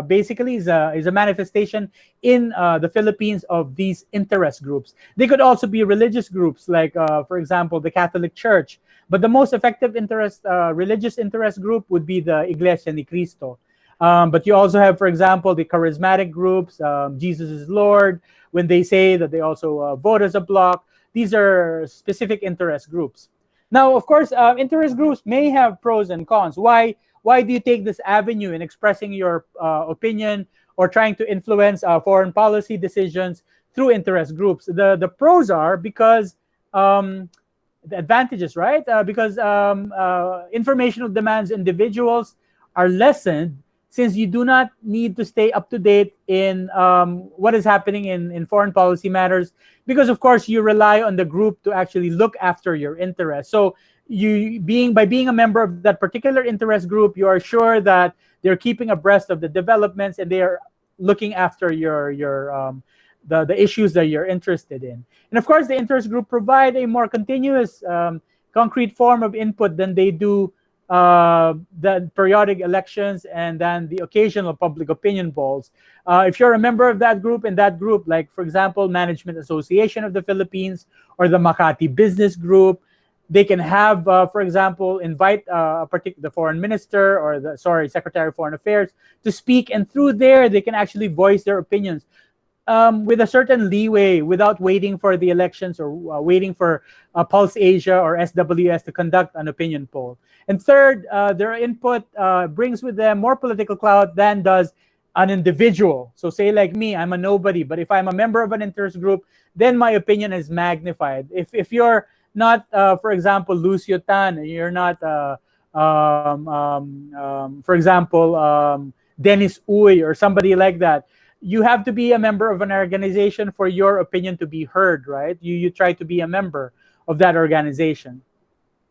basically is a manifestation in the Philippines of these interest groups. They could also be religious groups, like, for example, the Catholic Church. But the most effective religious interest group would be the Iglesia ni Cristo. But you also have, for example, the charismatic groups, Jesus is Lord, when they say that they also vote as a bloc. These are specific interest groups. Now, of course, interest groups may have pros and cons. Why do you take this avenue in expressing your opinion or trying to influence foreign policy decisions through interest groups? The pros are because the advantages, right? Because informational demands individuals are lessened, since you do not need to stay up to date in what is happening in foreign policy matters, because of course you rely on the group to actually look after your interests. So by being a member of that particular interest group, you are sure that they're keeping abreast of the developments and they are looking after your the issues that you're interested in. And of course, the interest group provide a more continuous, concrete form of input than they do the periodic elections and then the occasional public opinion polls. If you're a member of that group, like for example, Management Association of the Philippines or the Makati Business Group, they can have, for example, invite the foreign minister or Secretary of Foreign Affairs to speak, and through there they can actually voice their opinions with a certain leeway without waiting for the elections or waiting for Pulse Asia or SWS to conduct an opinion poll. And third, their input brings with them more political clout than does an individual. So say like me, I'm a nobody, but if I'm a member of an interest group, then my opinion is magnified. If you're not, for example, Lucio Tan, you're not, for example, Dennis Uy or somebody like that, you have to be a member of an organization for your opinion to be heard, right? You try to be a member of that organization.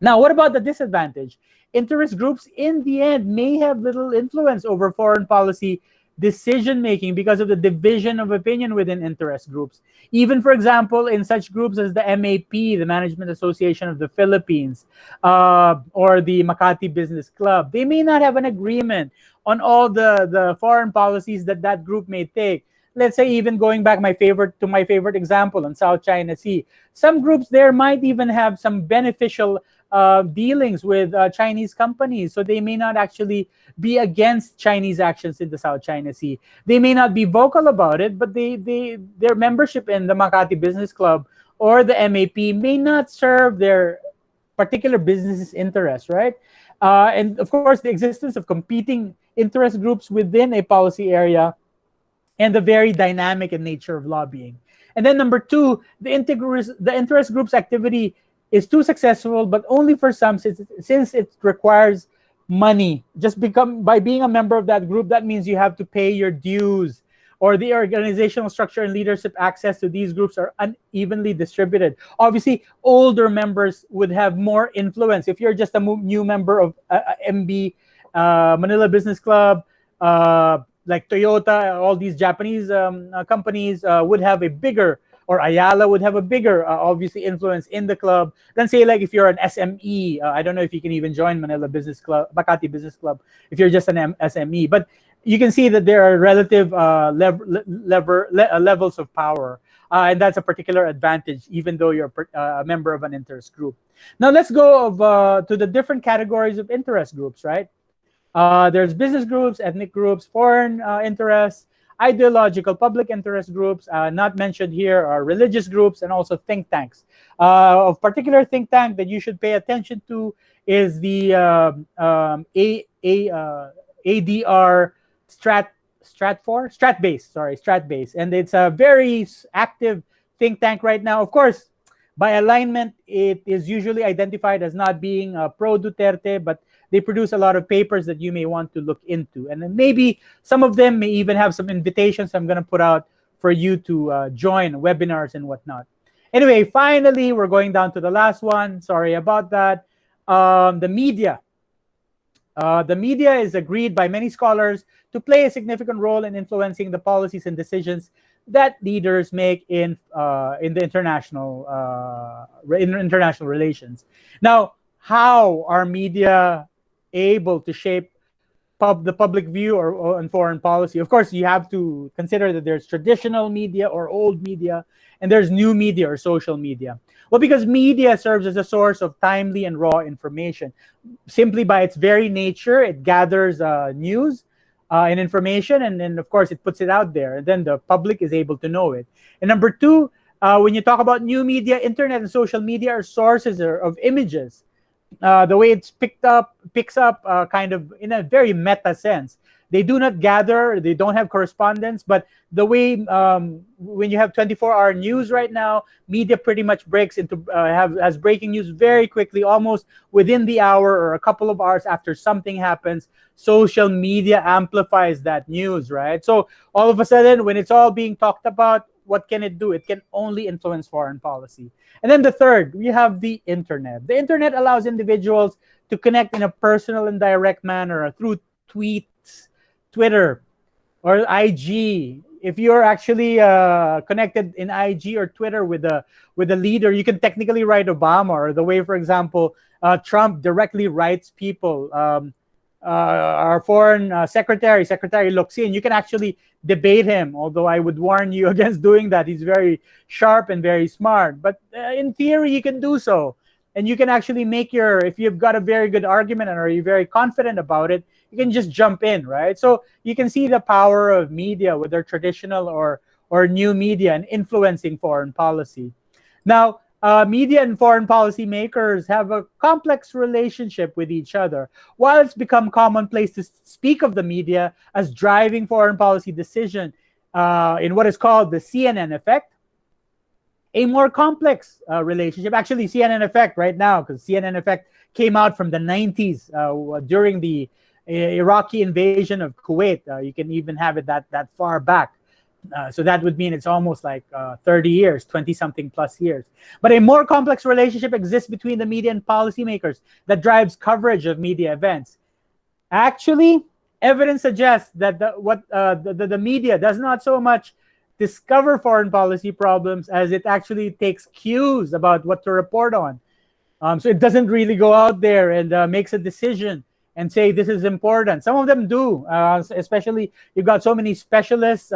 Now, what about the disadvantage? Interest groups, in the end, may have little influence over foreign policy decision making because of the division of opinion within interest groups. Even, for example, in such groups as the MAP, the Management Association of the Philippines, or the Makati Business Club, they may not have an agreement on all the foreign policies that group may take. Let's say, even going back my favorite example on South China Sea, some groups there might even have some beneficial dealings with Chinese companies, so they may not actually be against Chinese actions in the South China Sea. They may not be vocal about it, but their membership in the Makati Business Club or the MAP may not serve their particular business's interests, right? And of course, the existence of competing interest groups within a policy area and the very dynamic in nature of lobbying. And then number two, the interest group's activity is too successful, but only for some, since it requires money. By being a member of that group, that means you have to pay your dues, or the organizational structure and leadership access to these groups are unevenly distributed. Obviously, older members would have more influence. If you're just a new member of MB, Manila Business Club, like Toyota, all these Japanese companies would have a bigger, or Ayala would have a bigger, obviously, influence in the club than, say, like if you're an SME. I don't know if you can even join Manila Business Club, Makati Business Club, if you're just an SME. But you can see that there are relative levels of power. And that's a particular advantage, even though you're a member of an interest group. Now, let's go to the different categories of interest groups, right? There's business groups, ethnic groups, foreign interests, ideological public interest groups. Not mentioned here are religious groups and also think tanks. Of particular think tank that you should pay attention to is the ADR Stratbase, and it's a very active think tank right now. Of course, by alignment, it is usually identified as not being pro Duterte, but they produce a lot of papers that you may want to look into. And then maybe some of them may even have some invitations I'm going to put out for you to join webinars and whatnot. Anyway, finally, we're going down to the last one. Sorry about that. The media. The media is agreed by many scholars to play a significant role in influencing the policies and decisions that leaders make in the international relations. Now, how are media able to shape the public view or on foreign policy? Of course, you have to consider that there's traditional media or old media, and there's new media or social media. Well, because media serves as a source of timely and raw information. Simply by its very nature, it gathers news and information, and then, of course, it puts it out there, and then the public is able to know it. And number two, when you talk about new media, internet and social media are sources of images. The way it's picks up kind of in a very meta sense. They do not gather, they don't have correspondence, but the way when you have 24-hour news right now, media pretty much breaks into has breaking news very quickly, almost within the hour or a couple of hours after something happens. Social media amplifies that news, right? So all of a sudden, when it's all being talked about, what can it do? It can only influence foreign policy. And then the third, we have the internet. The internet allows individuals to connect in a personal and direct manner through tweets, Twitter, or IG, if you're actually connected in IG or Twitter with a leader, you can technically write Obama, or the way, for example, Trump directly writes people. Our foreign secretary looks in. You can actually debate him, although I would warn you against doing that. He's very sharp and very smart. But in theory, you can do so. And you can actually make if you've got a very good argument and are you very confident about it, you can just jump in, right? So you can see the power of media, whether traditional or new media, and influencing foreign policy. Now, media and foreign policy makers have a complex relationship with each other. While it's become commonplace to speak of the media as driving foreign policy decision in what is called the CNN effect, a more complex relationship. Actually, CNN effect right now, because CNN effect came out from the 90s during the Iraqi invasion of Kuwait. You can even have it that far back. So that would mean it's almost like 30 years, 20-something plus years. But a more complex relationship exists between the media and policymakers that drives coverage of media events. Actually, evidence suggests that the media does not so much discover foreign policy problems as it actually takes cues about what to report on. So it doesn't really go out there and makes a decision and say this is important. Some of them do, especially you've got so many specialists,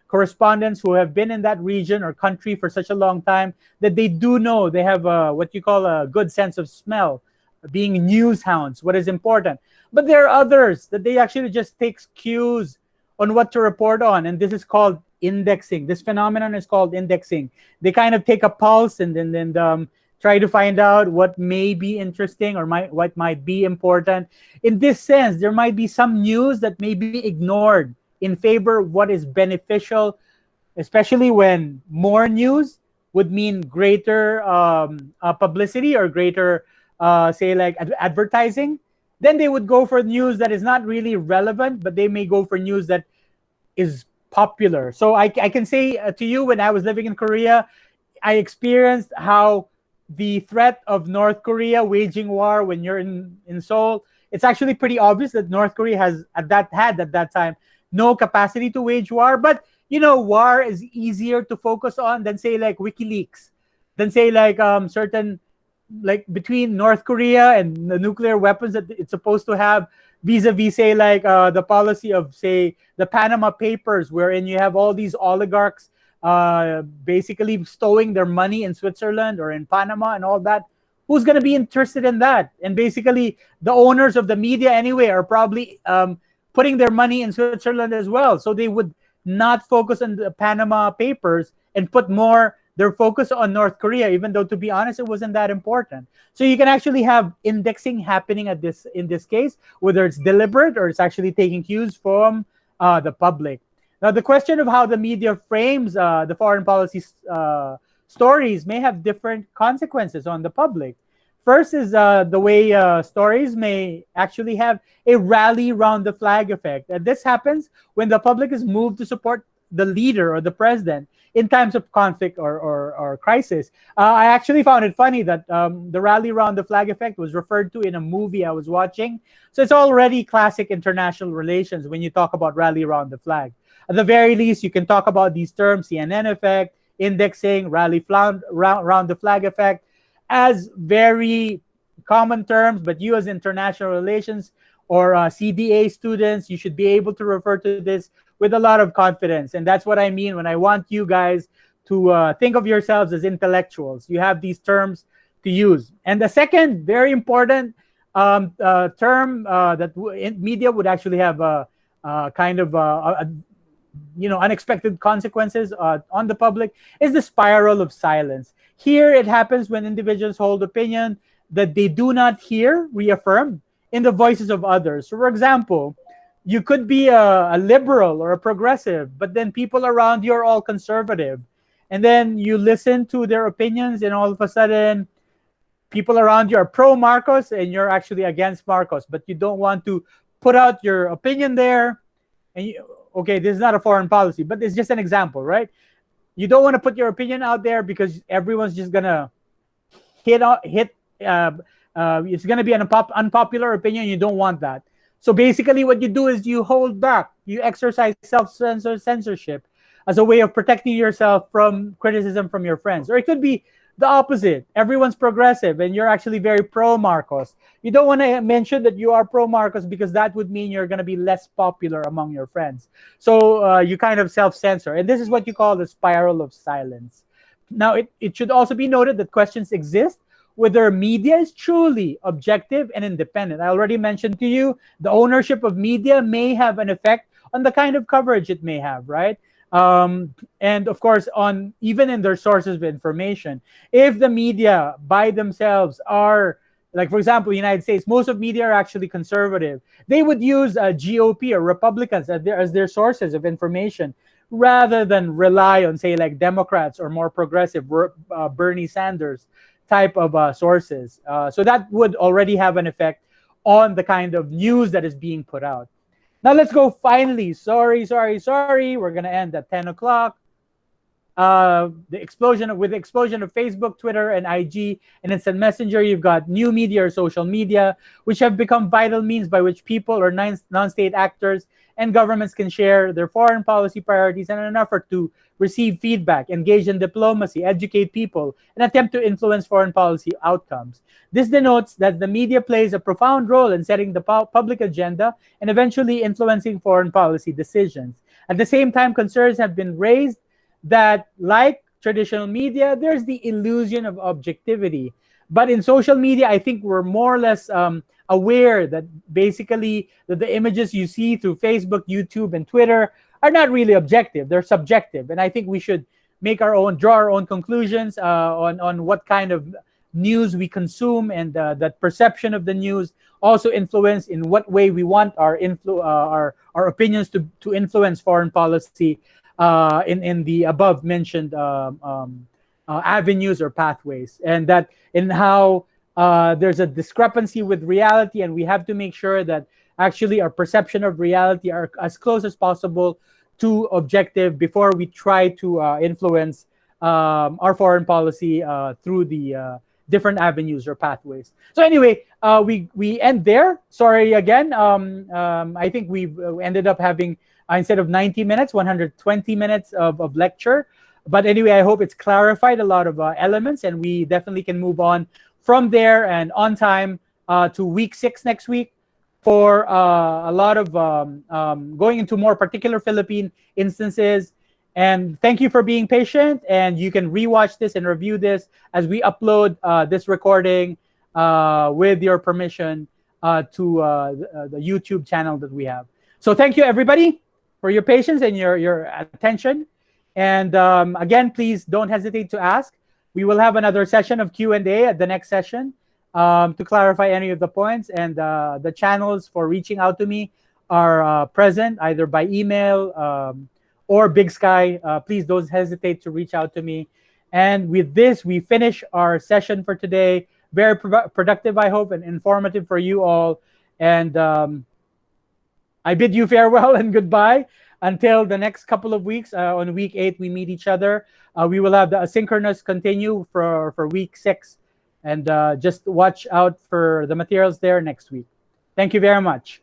correspondents who have been in that region or country for such a long time that they do know. They have what you call a good sense of smell, being news hounds, what is important. But there are others that they actually just takes cues on what to report on, and this is called indexing. This phenomenon is called indexing. They kind of take a pulse and then try to find out what may be interesting or what might be important. In this sense, there might be some news that may be ignored in favor of what is beneficial, especially when more news would mean greater publicity or greater, say, like advertising. Then they would go for news that is not really relevant, but they may go for news that is popular. So I can say to you, when I was living in Korea, I experienced how the threat of North Korea waging war when you're in Seoul, it's actually pretty obvious that North Korea had at that time no capacity to wage war. But war is easier to focus on than, say, like WikiLeaks, than, say, like certain, like between North Korea and the nuclear weapons that it's supposed to have, vis-a-vis, say, like the policy of, say, the Panama Papers, wherein you have all these oligarchs basically stowing their money in Switzerland or in Panama and all that. Who's going to be interested in that? And basically, the owners of the media anyway are probably putting their money in Switzerland as well. So they would not focus on the Panama Papers and put more their focus on North Korea, even though, to be honest, it wasn't that important. So you can actually have indexing happening in this case, whether it's deliberate or it's actually taking cues from the public. Now, the question of how the media frames the foreign policy stories may have different consequences on the public. First is the way stories may actually have a rally round the flag effect. And this happens when the public is moved to support the leader or the president in times of conflict or crisis. I actually found it funny that the rally round the flag effect was referred to in a movie I was watching. So it's already classic international relations when you talk about rally round the flag. At the very least, you can talk about these terms, CNN effect, indexing, rally round the flag effect, as very common terms, but you as international relations or CDA students, you should be able to refer to this with a lot of confidence. And that's what I mean when I want you guys to think of yourselves as intellectuals. You have these terms to use. And the second very important term that media would actually have kind of unexpected consequences on the public is the spiral of silence. Here, it happens when individuals hold opinion that they do not hear reaffirmed in the voices of others. So, for example, you could be a liberal or a progressive, but then people around you are all conservative. And then you listen to their opinions, and all of a sudden, people around you are pro Marcos, and you're actually against Marcos, but you don't want to put out your opinion there. And okay, this is not a foreign policy, but it's just an example, right? You don't want to put your opinion out there because everyone's just gonna hit. It's gonna be an unpopular opinion. You don't want that. So basically, what you do is you hold back. You exercise self-censorship. as a way of protecting yourself from criticism from your friends. Or it could be the opposite. Everyone's progressive and you're actually very pro Marcos. You don't want to mention that you are pro Marcos because that would mean you're going to be less popular among your friends. So you kind of self-censor. And this is what you call the spiral of silence. Now, it should also be noted that questions exist whether media is truly objective and independent. I already mentioned to you the ownership of media may have an effect on the kind of coverage it may have, right? And of course, on even in their sources of information, if the media by themselves are, like for example, the United States, most of media are actually conservative. They would use GOP or Republicans as their sources of information rather than rely on, say, like Democrats or more progressive Bernie Sanders type of sources. So that would already have an effect on the kind of news that is being put out. Now let's go finally. Sorry. We're going to end at 10 o'clock. The explosion of Facebook, Twitter, and IG and Instant Messenger, you've got new media or social media, which have become vital means by which people or non-state actors and governments can share their foreign policy priorities in an effort to receive feedback, engage in diplomacy, educate people, and attempt to influence foreign policy outcomes. This denotes that the media plays a profound role in setting the public agenda and eventually influencing foreign policy decisions. At the same time, concerns have been raised that, like traditional media, there's the illusion of objectivity. But in social media, I think we're more or less aware that basically that the images you see through Facebook, YouTube, and Twitter are not really objective. They're subjective. And I think we should draw our own conclusions on what kind of news we consume, and that perception of the news also influence in what way we want our opinions to influence foreign policy in the above mentioned avenues or pathways, and that in how there's a discrepancy with reality, and we have to make sure that actually our perception of reality are as close as possible to objective before we try to influence our foreign policy through the different avenues or pathways. So anyway, we end there. Sorry again. I think we've ended up having instead of 90 minutes, 120 minutes of lecture. But anyway, I hope it's clarified a lot of elements, and we definitely can move on from there and on time to week 6 next week for a lot of going into more particular Philippine instances. And thank you for being patient. And you can rewatch this and review this as we upload this recording with your permission to the YouTube channel that we have. So thank you, everybody, for your patience and your attention. And again, please don't hesitate to ask. We will have another session of Q&A at the next session to clarify any of the points. And the channels for reaching out to me are present either by email or Big Sky. Please don't hesitate to reach out to me. And with this, we finish our session for today. Very productive, I hope, and informative for you all. And I bid you farewell and goodbye until the next couple of weeks. On week 8, we meet each other. We will have the synchronous continue for week 6. And just watch out for the materials there next week. Thank you very much.